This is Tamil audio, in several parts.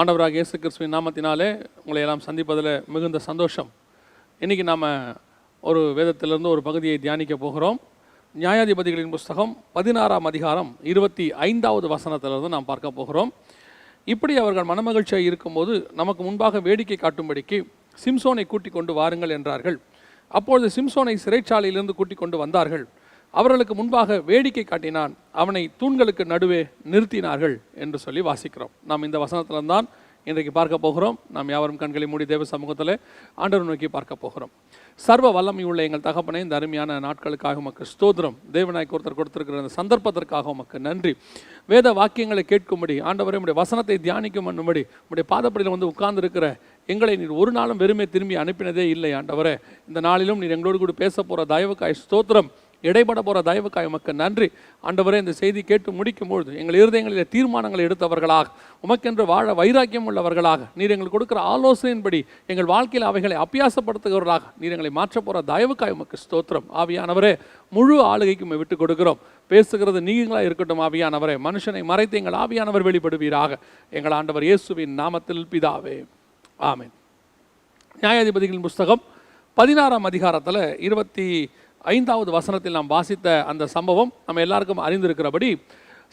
ஆண்டவராக இயேசு கிறிஸ்துவின் நாமத்தினாலே உங்களை எல்லாம் சந்திப்பதில் மிகுந்த சந்தோஷம். இன்றைக்கி நாம் ஒரு வேதத்திலிருந்து ஒரு பகுதியை தியானிக்க போகிறோம். நியாயாதிபதிகளின் புஸ்தகம் 16ஆம் அதிகாரம் 25வது வசனத்திலிருந்து நாம் பார்க்க போகிறோம். இப்படி அவர்கள் மனமகிழ்ச்சியாக இருக்கும்போது நமக்கு முன்பாக வேடிக்கை காட்டும்படிக்கு சிம்சோனை கூட்டிக் கொண்டு வாருங்கள் என்றார்கள். அப்பொழுது சிம்சோனை சிறைச்சாலையிலிருந்து கூட்டிக் கொண்டு வந்தார்கள். அவர்களுக்கு முன்பாக வேடிக்கை காட்டினான். அவனை தூண்களுக்கு நடுவே நிறுத்தினார்கள் என்று சொல்லி வாசிக்கிறோம். நாம் இந்த வசனத்தில்தான் இன்றைக்கு பார்க்க போகிறோம். நாம் யாவரும் கண்களை மூடி தேவ சமூகத்தில் ஆண்டவர் நோக்கி பார்க்க போகிறோம். சர்வ வல்லமையுள்ள எங்கள் தகப்பனே, இந்த அருமையான நாட்களுக்காக உமக்கு ஸ்தோத்திரம். தேவனாய் ஒருத்தர் கொடுத்திருக்கிற அந்த சந்தர்ப்பத்திற்காக உமக்கு நன்றி. வேத வாக்கியங்களை கேட்கும்படி ஆண்டவரே, உடைய வசனத்தை தியானிக்கும் பண்ணும்படி உடைய பாதப்படியில் வந்து உட்கார்ந்து இருக்கிற எங்களை நீர் ஒரு நாளும் வெறுமே திரும்பி அனுப்பினதே இல்லை. ஆண்டவரே, இந்த நாளிலும் நீர் எங்களோடு கூட பேச போகிற தயவுக்காய் ஸ்தோத்திரம். இடைப்பட போகிற தயவுக்காய் உமக்கு நன்றி. ஆண்டவரே, இந்த செய்தி கேட்டு முடிக்கும்பொழுது எங்கள் இருதயங்களில் தீர்மானங்களை எடுத்தவர்களாக, உமக்கென்று வாழ வைராக்கியம் உள்ளவர்களாக, நீர் எங்களுக்கு கொடுக்குற ஆலோசனையின்படி எங்கள் வாழ்க்கையில் அவைகளை அபியாசப்படுத்துகிறவர்களாக நீர் எங்களை மாற்ற போகிற தயவுக்காய் உமக்கு ஸ்தோத்திரம். ஆவியானவரே, முழு ஆளுகைக்கு விட்டு கொடுக்கிறோம். பேசுகிறது நீங்களாக இருக்கட்டும். ஆவியானவரே, மனுஷனை மறைத்து எங்கள் ஆவியானவர் வெளிப்படுவீராக. எங்கள் ஆண்டவர் இயேசுவின் நாமத்தில் பிதாவே, ஆமென். நியாயாதிபதிகளின் புஸ்தகம் 16ஆம் அதிகாரத்தில் 25வது வசனத்தில் நாம் வாசித்த அந்த சம்பவம் நம்ம எல்லாருக்கும் அறிந்திருக்கிறபடி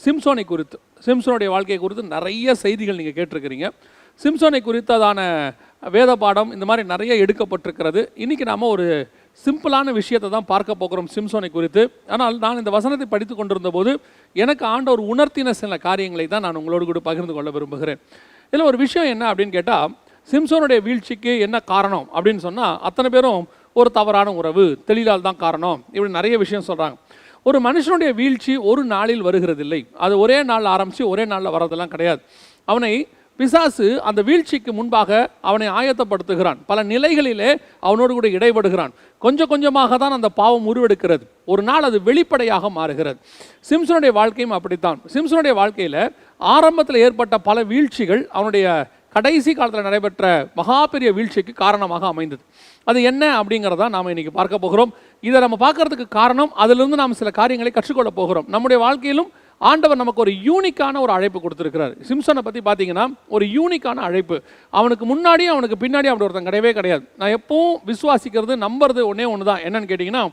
சிம்சோனை குறித்து, சிம்சோனுடைய வாழ்க்கையை குறித்து நிறைய செய்திகள் நீங்கள் கேட்டிருக்கிறீங்க. சிம்சோனை குறித்ததான வேத பாடம் இந்த மாதிரி நிறைய எடுக்கப்பட்டிருக்கிறது. இன்றைக்கி நாம் ஒரு சிம்பிளான விஷயத்தை தான் பார்க்க போகிறோம் சிம்சோனை குறித்து. ஆனால் நான் இந்த வசனத்தை படித்து கொண்டிருந்த போது எனக்கு ஆண்டவர் உணர்த்தின சில காரியங்களை தான் நான் உங்களோடு கூட பகிர்ந்து கொள்ள விரும்புகிறேன். இதில் ஒரு விஷயம் என்ன அப்படின்னு கேட்டால், சிம்சோனுடைய வீழ்ச்சிக்கு என்ன காரணம் அப்படின்னு சொன்னால், அத்தனை பேரும் ஒரு தவறான உறவு, தெளிவால் தான் காரணம், இப்படி நிறைய விஷயம் சொல்கிறாங்க. ஒரு மனுஷனுடைய வீழ்ச்சி ஒரு நாளில் வருகிறதில்லை. அது ஒரே நாள் ஆரம்பித்து ஒரே நாளில் வர்றதெல்லாம் கிடையாது. அவனை பிசாசு அந்த வீழ்ச்சிக்கு முன்பாக அவனை ஆயத்தப்படுத்துகிறான். பல நிலைகளிலே அவனோடு கூட இடைபடுகிறான். கொஞ்சம் கொஞ்சமாக தான் அந்த பாவம் உருவெடுக்கிறது. ஒரு நாள் அது வெளிப்படையாக மாறுகிறது. சிம்சோனுடைய வாழ்க்கையும் அப்படித்தான். சிம்சோனுடைய வாழ்க்கையில் ஆரம்பத்தில் ஏற்பட்ட பல வீழ்ச்சிகள் அவனுடைய கடைசி காலத்தில் நடைபெற்ற மகா பெரிய வீழ்ச்சிக்கு காரணமாக அமைந்தது. அது என்ன அப்படிங்கிறத நாம் இன்றைக்கி பார்க்க போகிறோம். இதை நம்ம பார்க்கறதுக்கு காரணம், அதிலிருந்து நாம் சில காரியங்களை கற்றுக்கொள்ள போகிறோம். நம்முடைய வாழ்க்கையிலும் ஆண்டவர் நமக்கு ஒரு யூனிக்கான ஒரு அழைப்பு கொடுத்துருக்கிறார். சிம்சோனை பற்றி பார்த்தீங்கன்னா ஒரு யூனிக்கான அழைப்பு. அவனுக்கு முன்னாடியும் அவனுக்கு பின்னாடி அப்படி ஒருத்தன் கிடையவே கிடையாது. நான் எப்பவும் விசுவாசிக்கிறது, நம்புறது ஒன்றே ஒன்று தான். என்னன்னு கேட்டிங்கன்னா,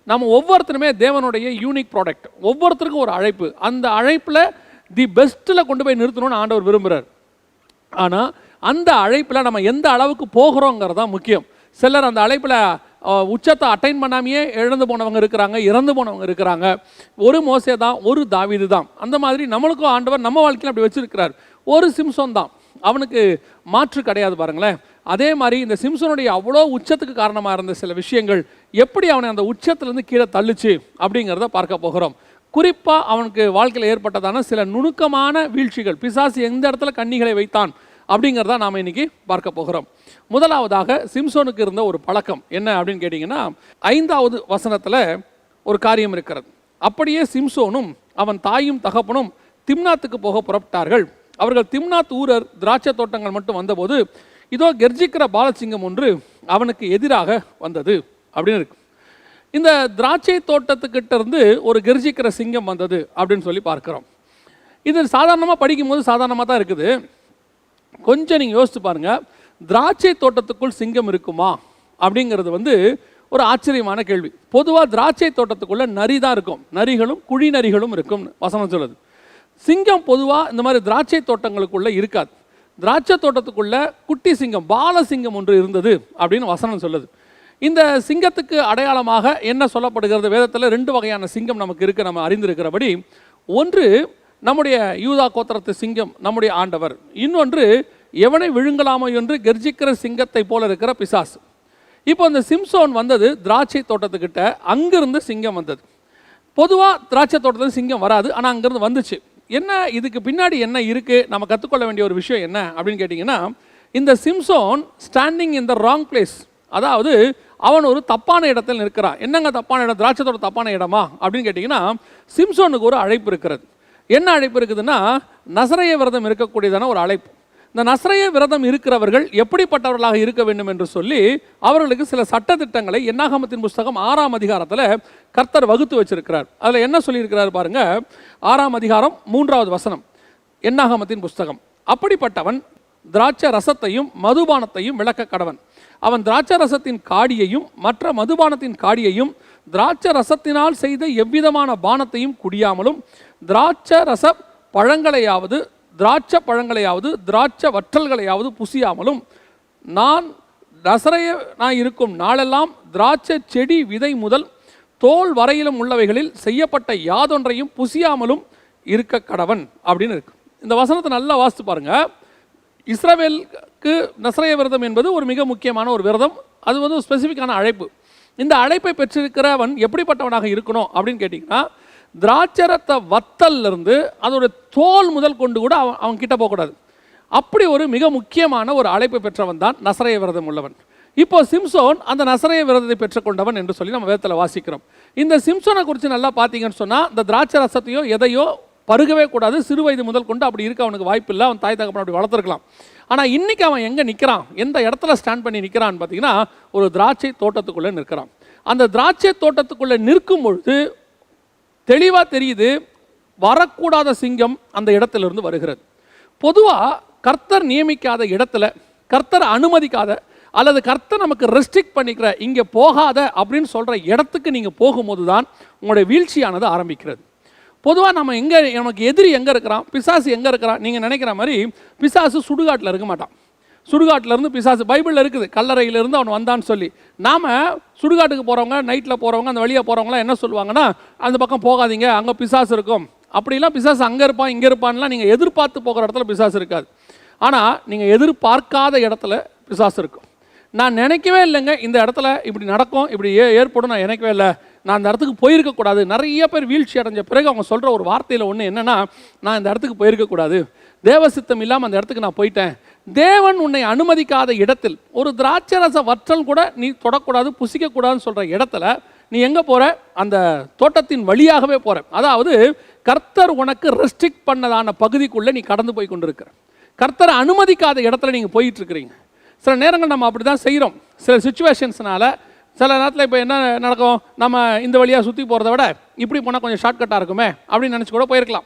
நம்ம ஒவ்வொருத்தருமே தேவனுடைய யூனிக் ப்ராடக்ட். ஒவ்வொருத்தருக்கும் ஒரு அழைப்பு. அந்த அழைப்பில் தி பெஸ்ட்டில் கொண்டு போய் நிறுத்தணும்னு ஆண்டவர் விரும்புகிறார். ஆனால் அந்த அழைப்பில் நம்ம எந்த அளவுக்கு போகிறோங்கிறது தான் முக்கியம். சிலர் அந்த அழைப்பில் உச்சத்தை அட்டைன் பண்ணாமையே இழந்து போனவங்க இருக்கிறாங்க, இறந்து போனவங்க இருக்கிறாங்க. ஒரு மோசே தான், ஒரு தாவீது தான். அந்த மாதிரி நம்மளுக்கும் ஆண்டவர் நம்ம வாழ்க்கையில் அப்படி வச்சிருக்கிறார். ஒரு சிம்சோன் தான், அவனுக்கு மாற்று கிடையாது. பாருங்களேன், அதே மாதிரி இந்த சிம்சோனுடைய அவ்வளோ உச்சத்துக்கு காரணமாக இருந்த சில விஷயங்கள் எப்படி அவனை அந்த உச்சத்துலேருந்து கீழே தள்ளுச்சு அப்படிங்கிறத பார்க்க போகிறோம். குறிப்பாக அவனுக்கு வாழ்க்கையில் ஏற்பட்டதான சில நுணுக்கமான வீழ்ச்சிகள், பிசாசு எந்த இடத்துல கண்ணிகளை வைத்தான் அப்படிங்கிறத நாம் இன்னைக்கு பார்க்க போகிறோம். முதலாவதாக சிம்சோனுக்கு இருந்த ஒரு பழக்கம் என்ன அப்படின்னு கேட்டிங்கன்னா, 5வது வசனத்தில் ஒரு காரியம் இருக்கிறது. அப்படியே சிம்சோனும் அவன் தாயும் தகப்பனும் திம்னாத்துக்கு போக புறப்பட்டார்கள். அவர்கள் திம்னாத் ஊரர் திராட்சை தோட்டங்கள் மட்டும் வந்தபோது, இதோ கெர்ஜிக்கிற பாலசிங்கம் ஒன்று அவனுக்கு எதிராக வந்தது அப்படின்னு இருக்கு. இந்த திராட்சை தோட்டத்துக்கிட்ட இருந்து ஒரு கெர்ஜிக்கிற சிங்கம் வந்தது அப்படின்னு சொல்லி பார்க்குறோம். இது சாதாரணமாக படிக்கும்போது சாதாரணமாக தான் இருக்குது. கொஞ்சம் நீங்கள் யோசித்து பாருங்கள், திராட்சை தோட்டத்துக்குள் சிங்கம் இருக்குமா அப்படிங்கிறது ஒரு ஆச்சரியமான கேள்வி. பொதுவாக திராட்சை தோட்டத்துக்குள்ளே நரி தான் இருக்கும், நரிகளும் குழி நரிகளும் இருக்கும் வசனம் சொல்லுது. சிங்கம் பொதுவாக இந்த மாதிரி திராட்சை தோட்டங்களுக்குள்ளே இருக்காது. திராட்சை தோட்டத்துக்குள்ளே குட்டி சிங்கம், பாலசிங்கம் ஒன்று இருந்தது அப்படின்னு வசனம் சொல்லுது. இந்த சிங்கத்துக்கு அடையாளமாக என்ன சொல்லப்படுகிறது? வேதத்தில் 2 வகையான சிங்கம் நமக்கு இருக்குது, நம்ம அறிந்திருக்கிறபடி. ஒன்று நம்முடைய யூதா கோத்திரத்து சிங்கம், நம்முடைய ஆண்டவர். இன்னொன்று எவனை விழுங்கலாமோ என்று கெர்ஜிக்கிற சிங்கத்தை போல இருக்கிற பிசாசு. இப்போ இந்த சிம்சோன் வந்தது திராட்சை தோட்டத்துக்கிட்ட, அங்கிருந்து சிங்கம் வந்தது. பொதுவாக திராட்சை தோட்டத்தில் சிங்கம் வராது, ஆனால் அங்கிருந்து வந்துச்சு. என்ன இதுக்கு பின்னாடி என்ன இருக்குது, நம்ம கற்றுக்கொள்ள வேண்டிய ஒரு விஷயம் என்ன அப்படின்னு கேட்டிங்கன்னா, இந்த Samson standing in the wrong place. அதாவது அவன் ஒரு தப்பான இடத்தில் நிற்கிறான். என்னங்க தப்பான இடம்? திராட்சை தோட்டம் தப்பான இடமா அப்படின்னு கேட்டிங்கன்னா, சிம்சோனுக்கு ஒரு அழைப்பு இருக்கிறது. என்ன அழைப்பு இருக்குதுன்னா, நசரேய விரதம் இருக்கக்கூடியதான ஒரு அழைப்பு. இந்த நசரேய விரதம் இருக்கிறவர்கள் எப்படிப்பட்டவர்களாக இருக்க வேண்டும் என்று சொல்லி அவர்களுக்கு சில சட்டத்திட்டங்களை என்னாகமத்தின் புஸ்தகம் 6ஆம் அதிகாரத்தில் கர்த்தர் வகுத்து வச்சிருக்கிறார். அதில் என்ன சொல்லியிருக்கிறார் பாருங்க, 6ஆம் அதிகாரம் 3வது வசனம், என்னாகமத்தின் புஸ்தகம். அப்படிப்பட்டவன் திராட்சை ரசத்தையும் மதுபானத்தையும் விளக்க கடவன். அவன் திராட்சை ரசத்தின் காடியையும் மற்ற மதுபானத்தின் காடியையும் திராட்சை ரசத்தினால் செய்த எவ்விதமான பானத்தையும் குடியாமலும் திராட்சை ரச பழங்களையாவது திராட்சை பழங்களையாவது திராட்சை வற்றல்களையாவது புசியாமலும் நான் நசரேயனாய் இருக்கும் நாளெல்லாம் திராட்சை செடி விதை முதல் தோல் வரையிலும் உள்ளவைகளில் செய்யப்பட்ட யாதொன்றையும் புசியாமலும் இருக்க கடவன் அப்படின்னு இருக்கு. இந்த வசனத்தை நல்லா வாசித்து பாருங்க. இஸ்ரவேலுக்கு நசரேய விரதம் என்பது ஒரு மிக முக்கியமான ஒரு விரதம். அது வந்து ஒரு ஸ்பெசிஃபிக்கான அழைப்பு. இந்த அழைப்பை பெற்றிருக்கிறவன் எப்படிப்பட்டவனாக இருக்கணும் அப்படின்னு கேட்டிங்கன்னா, திராட்சரத்த வத்தல்லிருந்து அதோட தோல் முதல் கொண்டு கூட அவன் கிட்ட போகக்கூடாது. அப்படி ஒரு மிக முக்கியமான ஒரு அழைப்பை பெற்றவன் தான் நசரேய விரதம் உள்ளவன். இப்போ சிம்சோன் அந்த நசரேய விரதத்தை பெற்றுக்கொண்டவன் என்று சொல்லி நம்ம வேதத்தில் வாசிக்கிறோம். இந்த சிம்சோனை குறித்து நல்லா பார்த்தீங்கன்னு சொன்னால், இந்த திராட்சை ரசத்தையோ எதையோ பருகவே கூடாது. சிறு வயது முதல் கொண்டு அப்படி இருக்க அவனுக்கு வாய்ப்பு இல்லை. அவன் தாய் தகப்பன் அப்படி வளர்த்துருக்கலாம். ஆனால் இன்றைக்கி அவன் எங்கே நிற்கிறான், எந்த இடத்துல ஸ்டாண்ட் பண்ணி நிற்கிறான்னு பார்த்தீங்கன்னா, ஒரு திராட்சை தோட்டத்துக்குள்ளே நிற்கிறான். அந்த திராட்சை தோட்டத்துக்குள்ளே நிற்கும் பொழுது தெளிவாக தெரியுது, வரக்கூடாத சிங்கம் அந்த இடத்திலிருந்து வருகிறது. பொதுவாக கர்த்தர் நியமிக்காத இடத்துல, கர்த்தர் அனுமதிக்காத அல்லது கர்த்தர் நமக்கு ரெஸ்ட்ரிக்ட் பண்ணிக்கிற இங்கே போகாத அப்படின்னு சொல்கிற இடத்துக்கு நீங்கள் போகும்போது தான் உங்களுடைய வீழ்ச்சியானது ஆரம்பிக்கிறது. பொதுவாக நம்ம எங்கே, நமக்கு எதிரி எங்கே இருக்கிறான், பிசாசு எங்கே இருக்கிறான், நீங்கள் நினைக்கிற மாதிரி பிசாசு சுடுகாட்டில் இருக்க மாட்டான். சுடுகாட்டிலேருந்து பிசாசு பைபிளில் இருக்குது, கல்லறையிலேருந்து அவன் வந்தான்னு சொல்லி. நாம் சுடுகாட்டுக்கு போகிறவங்க, நைட்டில் போகிறவங்க, அந்த வழியாக போகிறவங்களாம் என்ன சொல்லுவாங்கன்னா, அந்த பக்கம் போகாதீங்க, அங்கே பிசாசு இருக்கும். அப்படிலாம் பிசாசு அங்கே இருப்பான் இங்கே இருப்பான்லாம் நீங்கள் எதிர்பார்த்து போகிற இடத்துல பிசாசு இருக்காது. ஆனால் நீங்கள் எதிர்பார்க்காத இடத்துல பிசாசு இருக்கும். நான் நினைக்கவே இல்லைங்க இந்த இடத்துல இப்படி நடக்கும், இப்படி ஏற்படும், நான் நினைக்கவே இல்லை, நான் அந்த இடத்துக்கு போயிருக்கக்கூடாது. நிறைய பேர் வீழ்ச்சி அடைஞ்ச பிறகு அவங்க சொல்கிற ஒரு வார்த்தையில் ஒன்று என்னென்னா, நான் இந்த இடத்துக்கு போயிருக்கக்கூடாது, தேவசித்தம் இல்லாமல் அந்த இடத்துக்கு நான் போயிட்டேன். தேவன் உன்னை அனுமதிக்காத இடத்தில், ஒரு திராட்சை ரச வற்றல் கூட நீ தொடக்கூடாது, புசிக்கக்கூடாதுன்னு சொல்கிற இடத்துல நீ எங்கே போகிற, அந்த தோட்டத்தின் வழியாகவே போகிற. அதாவது கர்த்தர் உனக்கு ரெஸ்ட்ரிக்ட் பண்ணதான பகுதிக்குள்ளே நீ கடந்து போய் கொண்டிருக்கிற. கர்த்தர் அனுமதிக்காத இடத்துல நீங்கள் போயிட்டுருக்கிறீங்க. சில நேரங்கள் நம்ம அப்படி தான் செய்கிறோம். சில சுச்சுவேஷன்ஸ்னால சில நேரத்தில் இப்போ என்ன நடக்கும், நம்ம இந்த வழியாக சுற்றி போகிறத விட இப்படி போனால் கொஞ்சம் ஷார்ட்கட்டாக இருக்குமே அப்படின்னு நினச்சி கூட போயிருக்கலாம்.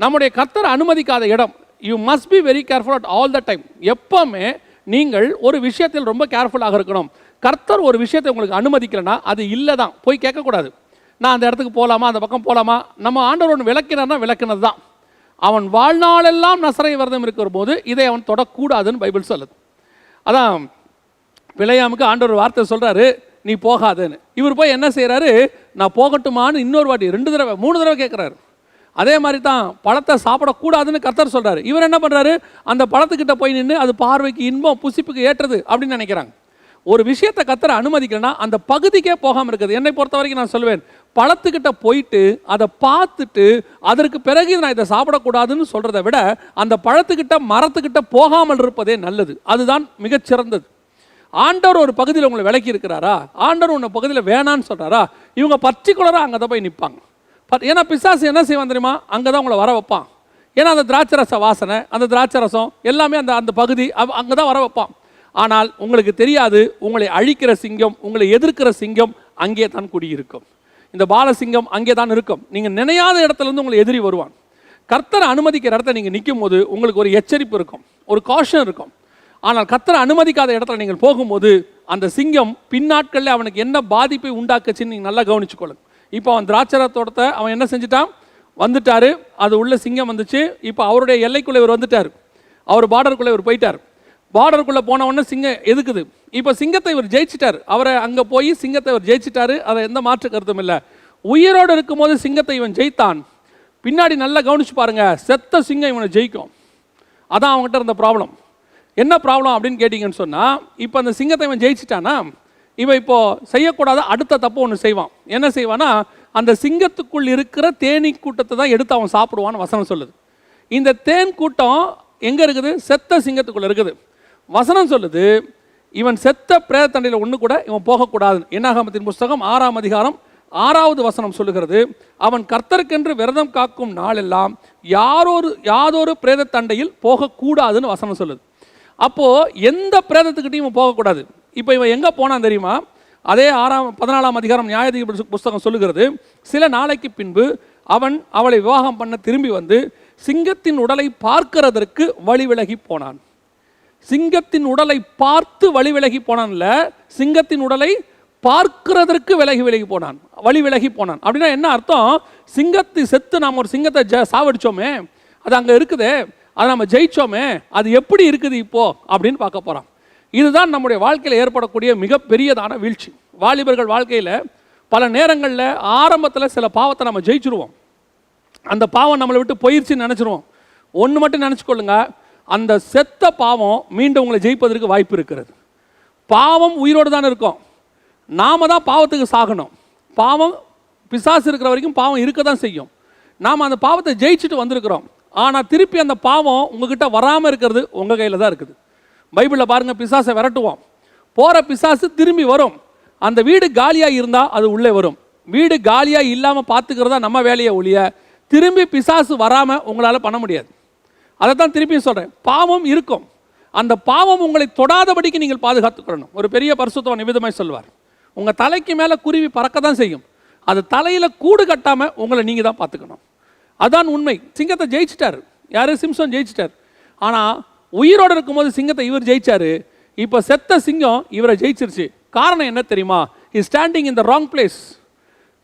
நம்முடைய கர்த்தர் அனுமதிக்காத இடம், you must be very careful at all the time. எப்போவுமே நீங்கள் ஒரு விஷயத்தில் ரொம்ப கேர்ஃபுல்லாக இருக்கணும். கர்த்தர் ஒரு விஷயத்தை உங்களுக்கு அனுமதிக்கிறேன்னா அது இல்லை தான், போய் கேட்கக்கூடாது. நான் அந்த இடத்துக்கு போகலாமா, அந்த பக்கம் போகலாமா. நம்ம ஆண்டவர் ஒன்று விளக்கினார்னா விளக்குனது தான். அவன் வாழ்நாளெல்லாம் நசரேய விரதம் இருக்கிற போது இதை அவன் தொடக்கூடாதுன்னு பைபிள் சொல்லுது. அதான் பிலேயாமுக்கு ஆண்டவர் வார்த்தை சொல்கிறாரு, நீ போகாதுன்னு. இவர் போய் என்ன செய்கிறாரு, நான் போகட்டுமான்னு இன்னொரு வாட்டி 2 தடவை 3 தடவை கேட்குறாரு. அதே மாதிரி தான் பழத்தை சாப்பிடக்கூடாதுன்னு கர்த்தர் சொல்கிறாரு. இவர் என்ன பண்ணுறாரு, அந்த பழத்துக்கிட்ட போய் நின்று அது பார்வைக்கு இன்பம் புசிப்புக்கு ஏற்றது அப்படின்னு நினைக்கிறாங்க. ஒரு விஷயத்தை கர்த்தர் அனுமதிக்கலைன்னா அந்த பகுதிக்கே போகாமல் இருக்குது. என்னை பொறுத்த வரைக்கும் நான் சொல்லுவேன், பழத்துக்கிட்ட போயிட்டு அதை பார்த்துட்டு அதற்கு பிறகு நான் இதை சாப்பிடக்கூடாதுன்னு சொல்கிறத விட அந்த பழத்துக்கிட்ட மரத்துக்கிட்ட போகாமல் இருப்பதே நல்லது. அதுதான் மிகச்சிறந்தது. ஆண்டவர் ஒரு பகுதியில் உங்களை விலக்கி இருக்கிறாரா, ஆண்டவர் உன்னை பகுதியில் வேணான்னு சொல்கிறாரா, இவங்க பர்டிகுலராக அங்கே தான் போய் நிற்பாங்க. ஏன்னா பிசாசு என்ன செய்வான் தெரியுமா, அங்கே தான் உங்களை வர வைப்பான். ஏன்னா அந்த திராட்சை ரச வாசனை, அந்த திராட்சை ரசம் எல்லாமே அந்த அந்த பகுதி அங்கே தான் வர வைப்பான். ஆனால் உங்களுக்கு தெரியாது, உங்களை அழிக்கிற சிங்கம், உங்களை எதிர்க்கிற சிங்கம் அங்கே தான் குடியிருக்கும். இந்த பாலசிங்கம் அங்கே தான் இருக்கும். நீங்கள் நினையாத இடத்துலேருந்து உங்களை எதிரி வருவான். கர்த்தரை அனுமதிக்கிற இடத்துல நீங்கள் நிற்கும் போது உங்களுக்கு ஒரு எச்சரிப்பு இருக்கும், ஒரு காஷன் இருக்கும். ஆனால் கர்த்தரை அனுமதிக்காத இடத்துல நீங்கள் போகும்போது அந்த சிங்கம் பின்னாட்களில் அவனுக்கு என்ன பாதிப்பை உண்டாக்குச்சுன்னு நீங்கள் நல்லா கவனிச்சுக்கொள்ளுங்க. இப்போ அவன் திராட்சை தோட்டத்தை அவன் என்ன செஞ்சுட்டான், வந்துட்டாரு, அது உள்ள சிங்கம் வந்துச்சு. இப்போ அவருடைய எல்லைக்குள்ளே இவர் வந்துட்டார், அவர் பார்டருக்குள்ளே இவர் போயிட்டார். பார்டருக்குள்ளே போனவொடனே சிங்கம் எதுக்குது. இப்போ சிங்கத்தை இவர் ஜெயிச்சிட்டார், அவரை அங்கே போய் சிங்கத்தை இவர் ஜெயிச்சிட்டாரு, அதை எந்த மாற்று கருத்தும் இல்லை. உயிரோடு இருக்கும்போது சிங்கத்தை இவன் ஜெயித்தான். பின்னாடி நல்லா கவனிச்சு பாருங்க, செத்த சிங்கம் இவனை ஜெயிக்கும். அதான் அவங்ககிட்ட இருந்த ப்ராப்ளம். என்ன ப்ராப்ளம் அப்படின்னு கேட்டிங்கன்னு சொன்னால், இப்போ அந்த சிங்கத்தை இவன் ஜெயிச்சிட்டானா, இவன் இப்போ செய்யக்கூடாத அடுத்த தப்பு ஒன்று செய்வான். என்ன செய்வான்னா, அந்த சிங்கத்துக்குள் இருக்கிற தேனீ கூட்டத்தை தான் எடுத்து அவன் சாப்பிடுவான்னு வசனம் சொல்லுது. இந்த தேன் கூட்டம் எங்கே இருக்குது, செத்த சிங்கத்துக்குள்ளே இருக்குது. வசனம் சொல்லுது, இவன் செத்த பிரேதத்தண்டையில் ஒன்று கூட இவன் போகக்கூடாது. என்னாகமத்தின் புஸ்தகம் 6ஆம் அதிகாரம் 6வது வசனம் சொல்லுகிறது, அவன் கர்த்தருக்கென்று விரதம் காக்கும் நாளெல்லாம் யாதொரு பிரேதத்தண்டையில் போகக்கூடாதுன்னு வசனம் சொல்லுது. அப்போது எந்த பிரேதத்துக்கிட்டையும் இவன் போகக்கூடாது. இப்போ இவன் எங்கே போனான் தெரியுமா, அதே 14ஆம் அதிகாரம் நியாயாதிபதி புஸ்தகம் சொல்லுகிறது, சில நாளைக்கு பின்பு அவன் அவளை விவாகம் பண்ண திரும்பி வந்து சிங்கத்தின் உடலை பார்க்கிறதற்கு வழி விலகி போனான். சிங்கத்தின் உடலை பார்த்து வழி விலகி போனான்ல, சிங்கத்தின் உடலை பார்க்கிறதற்கு விலகி போனான், வழி விலகி போனான். அப்படின்னா என்ன அர்த்தம்? சிங்கத்தை செத்து நாம் ஒரு சிங்கத்தை சாவடிச்சோமே, அது அங்கே இருக்குது, அதை நம்ம ஜெயிச்சோமே, அது எப்படி இருக்குது இப்போ அப்படின்னு பார்க்க போகிறோம். இதுதான் நம்முடைய வாழ்க்கையில் ஏற்படக்கூடிய மிகப்பெரியதான வீழ்ச்சி. வாலிபர்கள் வாழ்க்கையில் பல நேரங்களில் ஆரம்பத்தில் சில பாவத்தை நம்ம ஜெயிச்சிருவோம். அந்த பாவம் நம்மளை விட்டு போயிடுச்சுன்னு நினச்சிருவோம். ஒன்று மட்டும் நினச்சிக்கொள்ளுங்க, அந்த செத்த பாவம் மீண்டும் உங்களை ஜெயிப்பதற்கு வாய்ப்பு இருக்கிறது. பாவம் உயிரோடு தான் இருக்கும், நாம தான் பாவத்துக்கு சாகணும். பாவம் பிசாசு இருக்கிற வரைக்கும் பாவம் இருக்க தான் செய்யும். நாம் அந்த பாவத்தை ஜெயிச்சுட்டு வந்திருக்கிறோம். ஆனால் திருப்பி அந்த பாவம் உங்ககிட்ட வராமல் இருக்கிறது உங்கள் கையில் தான் இருக்குது. பைபிளில் பாருங்கள், பிசாசை விரட்டுவோம், போகிற பிசாசு திரும்பி வரும். அந்த வீடு காலியாக இருந்தால் அது உள்ளே வரும். வீடு காலியாக இல்லாமல் பார்த்துக்கிறதா நம்ம வேலையை ஒழிய திரும்பி பிசாசு வராமல் உங்களால் பண்ண முடியாது. அதை தான் திருப்பியும் சொல்கிறேன், பாவம் இருக்கும், அந்த பாவம் உங்களை தொடாதபடிக்கு நீங்கள் பாதுகாத்துக்கணும். ஒரு பெரிய பரிசுத்தவான் நிமிதமாய் சொல்வார், உங்கள் தலைக்கு மேலே குருவி பறக்க தான் செய்யும், அது தலையில் கூடு கட்டாமல் உங்களை நீங்கள் தான் பார்த்துக்கணும். அதான் உண்மை. சிங்கத்தை ஜெயிச்சிட்டார் யார்? சிம்சன் ஜெயிச்சிட்டார். ஆனால் உயிரோடு இருக்கும்போது சிங்கத்தை இவர் ஜெயிச்சார். இப்போ செத்த சிங்கம் இவரை ஜெயிச்சிருச்சு. காரணம் என்ன தெரியுமா? Is standing in the wrong place.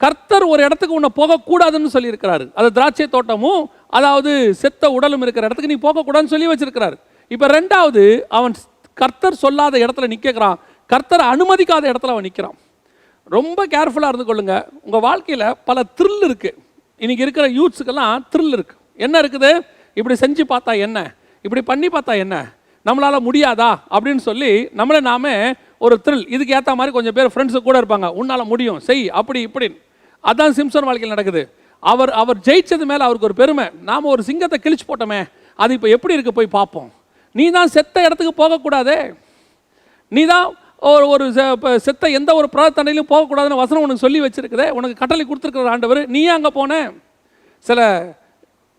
கர்த்தர் ஒரு இடத்துக்கு உன்னை போகக்கூடாதுன்னு சொல்லியிருக்கிறாரு. அது திராட்சை தோட்டமும் அதாவது செத்த உடலும் இருக்கிற இடத்துக்கு நீ போகக்கூடாதுன்னு சொல்லி வச்சிருக்கிறாரு. இப்போ ரெண்டாவது, அவன் கர்த்தர் சொல்லாத இடத்துல நிற்கிறான், கர்த்தர் அனுமதிக்காத இடத்துல அவன் நிற்கிறான். ரொம்ப கேர்ஃபுல்லாக இருந்து கொள்ளுங்க. உங்கள் வாழ்க்கையில் பல த்ரில் இருக்குது. இன்றைக்கி இருக்கிற யூத்ஸுக்கெல்லாம் த்ரில் இருக்குது. என்ன இருக்குது? இப்படி செஞ்சு பார்த்தா என்ன, இப்படி பண்ணி பார்த்தா என்ன, நம்மளால் முடியாதா அப்படின்னு சொல்லி நம்மளே நாமே ஒரு த்ரில். இதுக்கு ஏற்ற மாதிரி கொஞ்சம் பேர் ஃப்ரெண்ட்ஸு கூட இருப்பாங்க, உன்னால் முடியும் செய் அப்படி இப்படின்னு. அதான் சிம்சன் வாழ்க்கையில் நடக்குது. அவர் ஜெயிச்சது மேலே அவருக்கு ஒரு பெருமை. நாம் ஒரு சிங்கத்தை கிழிச்சு போட்டோமே, அது இப்போ எப்படி இருக்குது போய் பார்ப்போம். நீ தான் செத்த இடத்துக்கு போகக்கூடாதே, நீ தான் ஒரு செத்த எந்த ஒரு பிரார்த்தனையிலும் போகக்கூடாதுன்னு வசனம் உனக்கு சொல்லி வச்சிருக்குதே, உனக்கு கட்டளை கொடுத்துருக்கிற ஆண்டவர், நீ அங்கே போன. சில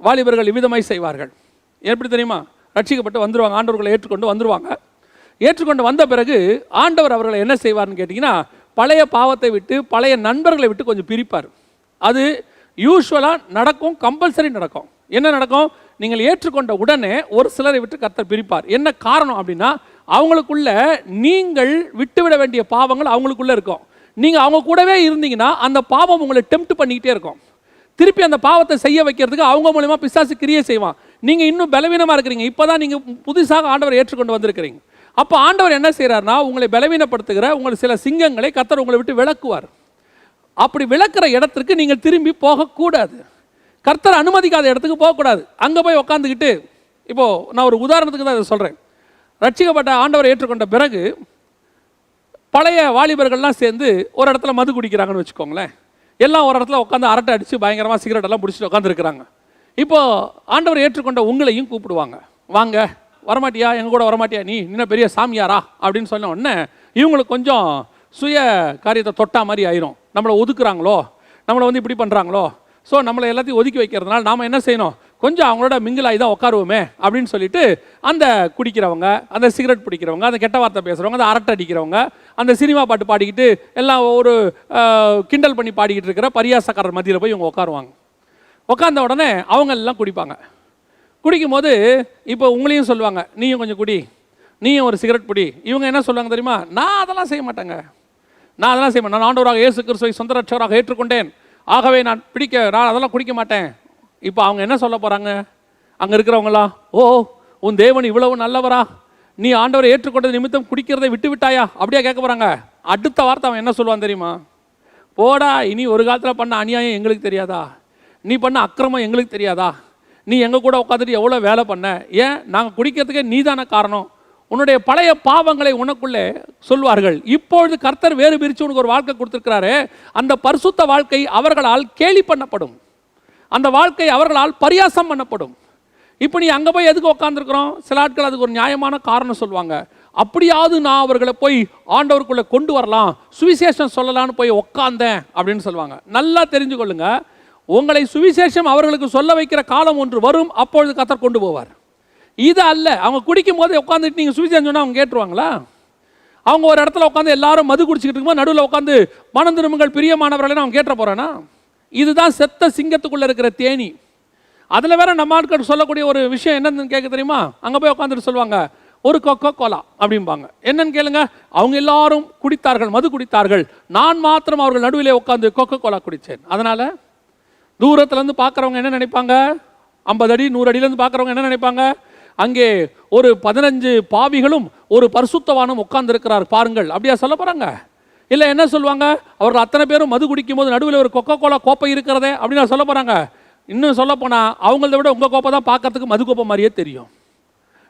வாலிபர்கள் இவ்விதமாய் செய்வார்கள். எப்படி தெரியுமா? ரட்சிக்கப்பட்டு வந்துடுவாங்க, ஆண்டவர்களை ஏற்றுக்கொண்டு வந்துடுவாங்க. ஏற்றுக்கொண்டு வந்த பிறகு ஆண்டவர் அவர்களை என்ன செய்வார்னு கேட்டிங்கன்னா, பழைய பாவத்தை விட்டு பழைய நண்பர்களை விட்டு கொஞ்சம் பிரிப்பார். அது யூஸ்வலாக நடக்கும், கம்பல்சரி நடக்கும். என்ன நடக்கும்? நீங்கள் ஏற்றுக்கொண்ட உடனே ஒரு சிலரை விட்டு கர்த்தர் பிரிப்பார். என்ன காரணம் அப்படின்னா, அவங்களுக்குள்ள நீங்கள் விட்டுவிட வேண்டிய பாவங்கள் அவங்களுக்குள்ள இருக்கும். நீங்கள் அவங்க கூடவே இருந்தீங்கன்னா அந்த பாவம் உங்களை டெம்ப்ட் பண்ணிக்கிட்டே இருக்கும். திருப்பி அந்த பாவத்தை செய்ய வைக்கிறதுக்கு அவங்க மூலமா பிசாசு கிரியை செய்வான். நீங்கள் இன்னும் பலவீனமாக இருக்கிறீங்க, இப்போ தான் நீங்கள் புதுசாக ஆண்டவர் ஏற்றுக்கொண்டு வந்திருக்கிறீங்க. அப்போ ஆண்டவர் என்ன செய்கிறார்னா, உங்களை பலவீனப்படுத்துகிற உங்கள் சில சிங்கங்களை கர்த்தர் உங்களை விட்டு விலக்குவார். அப்படி விளக்குற இடத்துக்கு நீங்கள் திரும்பி போகக்கூடாது. கர்த்தர் அனுமதிக்காத இடத்துக்கு போகக்கூடாது. அங்கே போய் உக்காந்துக்கிட்டு, இப்போது நான் ஒரு உதாரணத்துக்கு தான் இதை சொல்கிறேன். ரட்சிக்கப்பட்ட ஆண்டவரை ஏற்றுக்கொண்ட பிறகு பழைய வாலிபர்கள்லாம் சேர்ந்து ஒரு இடத்துல மது குடிக்கிறாங்கன்னு வச்சுக்கோங்களேன். எல்லாம் ஒரு இடத்துல உட்காந்து அரட்டை அடித்து பயங்கரமாக சிகரெட் எல்லாம் பிடிச்சிட்டு உட்காந்துருக்குறாங்க. இப்போது ஆண்டவர் ஏற்றுக்கொண்ட உங்களையும் கூப்பிடுவாங்க, வாங்க வரமாட்டியா, எங்கள் கூட வரமாட்டியா, நீ இன்னும் பெரிய சாமியாரா அப்படின்னு சொன்ன உடனே இவங்களுக்கு கொஞ்சம் சுய காரியத்தை தொட்டா மாதிரி ஆயிரும். நம்மளை ஒதுக்குறாங்களோ, நம்மளை வந்து இப்படி பண்ணுறாங்களோ, ஸோ நம்மளை எல்லாத்தையும் ஒதுக்கி வைக்கிறதுனால நாம் என்ன செய்யணும், கொஞ்சம் அவங்களோட மிங்கிலாகி தான் உட்காருவோமே அப்படின்னு சொல்லிட்டு அந்த குடிக்கிறவங்க, அந்த சிகரெட் பிடிக்கிறவங்க, அந்த கெட்ட வார்த்தை பேசுகிறவங்க, அந்த அரட்டை அடிக்கிறவங்க, அந்த சினிமா பாட்டு பாடிக்கிட்டு எல்லாம் ஒரு கிண்டல் பண்ணி பாடிக்கிட்டு இருக்கிற பரியாசக்காரர் மத்தியில் போய் இவங்க உட்காருவாங்க. உட்காந்த உடனே அவங்க எல்லாம் குடிப்பாங்க. குடிக்கும் போது இப்போ உங்களையும் சொல்லுவாங்க, நீயும் கொஞ்சம் குடி, நீயும் ஒரு சிகரெட் பிடி. இவங்க என்ன சொல்லுவாங்க தெரியுமா? நான் அதெல்லாம் செய்ய மாட்டேங்க, நான் அதெல்லாம் செய்ய மாட்டேன், நான் ஆண்டவராக இயேசு கிறிஸ்துவை சொந்த ரட்சகராக ஏற்றுக்கொண்டேன், ஆகவே நான் அதெல்லாம் குடிக்க மாட்டேன். இப்போ அவங்க என்ன சொல்ல போகிறாங்க? அங்கே இருக்கிறவங்களாம், ஓ உன் தேவன் இவ்வளவு நல்லவரா, நீ ஆண்டவரை ஏற்றுக்கொண்டது நிமித்தம் குடிக்கிறதை விட்டு விட்டாயா அப்படியே கேட்க போகிறாங்க. அடுத்த வார்த்தை அவன் என்ன சொல்லுவான் தெரியுமா? போடா, இனி ஒரு காலத்தில் பண்ண அநியாயம் எங்களுக்கு தெரியாதா, நீ பண்ண அக்கிரமம் எங்களுக்கு தெரியாதா, நீ எங்கள் கூட உட்காந்துட்டு எவ்வளோ வேலை பண்ண, ஏன் நாங்கள் குடிக்கிறதுக்கே நீ தானே காரணம், உன்னுடைய பழைய பாவங்களை உனக்குள்ளே சொல்வார்கள். இப்பொழுது கர்த்தர் வேறு பிரித்து உனக்கு ஒரு வாழ்க்கை கொடுத்துருக்கிறாரு, அந்த பரிசுத்த வாழ்க்கை அவர்களால் கேலி பண்ணப்படும், அந்த வாழ்க்கை அவர்களால் பரியாசம் பண்ணப்படும். இப்போ நீ அங்கே போய் எதுக்கு உட்காந்துருக்குறோம்? சில ஆட்கள் அதுக்கு ஒரு நியாயமான காரணம் சொல்லுவாங்க. அப்படியாவது நான் அவர்களை போய் ஆண்டவருக்குள்ளே கொண்டு வரலாம், சுவிசேஷம் சொல்லலான்னு போய் உட்காந்தேன் அப்படின்னு சொல்லுவாங்க. நல்லா தெரிஞ்சு கொள்ளுங்க, உங்களை சுவிசேஷம் அவர்களுக்கு சொல்ல வைக்கிற காலம் ஒன்று வரும், அப்பொழுது கர்த்தர் கொண்டு போவார். இது அல்ல, அவங்க குடிக்கும் போது உட்காந்துட்டு நீங்கள் சுவிசேஷம் சொன்னால் அவங்க கேட்டுருவாங்களா? அவங்க ஒரு இடத்துல உட்காந்து எல்லாரும் மது குடிச்சிக்கிட்டு இருக்கும்போது நடுவில் உட்காந்து மனம் திரும்புங்கள் பிரியமானவர்களே அவங்க கேட்ட போகிறேன்னா, இதுதான் செத்த சிங்கத்துக்குள்ளே இருக்கிற தேனி. அதில் வேற நம்ம ஆட்கள் சொல்லக்கூடிய ஒரு விஷயம் என்னன்னு கேட்க தெரியுமா? அங்கே போய் உட்காந்துட்டு சொல்லுவாங்க, ஒரு கொக்கோ கோலா அப்படிம்பாங்க. என்னன்னு கேளுங்க, அவங்க எல்லாரும் குடித்தார்கள், மது குடித்தார்கள், நான் மாத்திரம் அவர்கள் நடுவிலே உட்காந்து கொக்கோ கோலா குடித்தேன். அதனால் தூரத்துலேருந்து பார்க்குறவங்க என்ன நினைப்பாங்க, 50 அடி 100 அடியிலேருந்து பார்க்குறவங்க என்ன நினைப்பாங்க, அங்கே ஒரு 15 பாவிகளும் ஒரு பரிசுத்தவானும் உட்கார்ந்திருக்கிறார் பாருங்கள், அப்படியா சொல்ல போகிறாங்க? இல்லை என்ன சொல்லுவாங்க, அவர்கள் அத்தனை பேரும் மது குடிக்கும் போது நடுவில் ஒரு கொக்கோ கோலா கோப்பை இருக்கிறதே அப்படின்னு சொல்ல போகிறாங்க. இன்னும் சொல்ல போனால் அவங்கள விட உங்கள் கோப்பை தான் பார்க்கறதுக்கு மது கோப்பை மாதிரியே தெரியும்.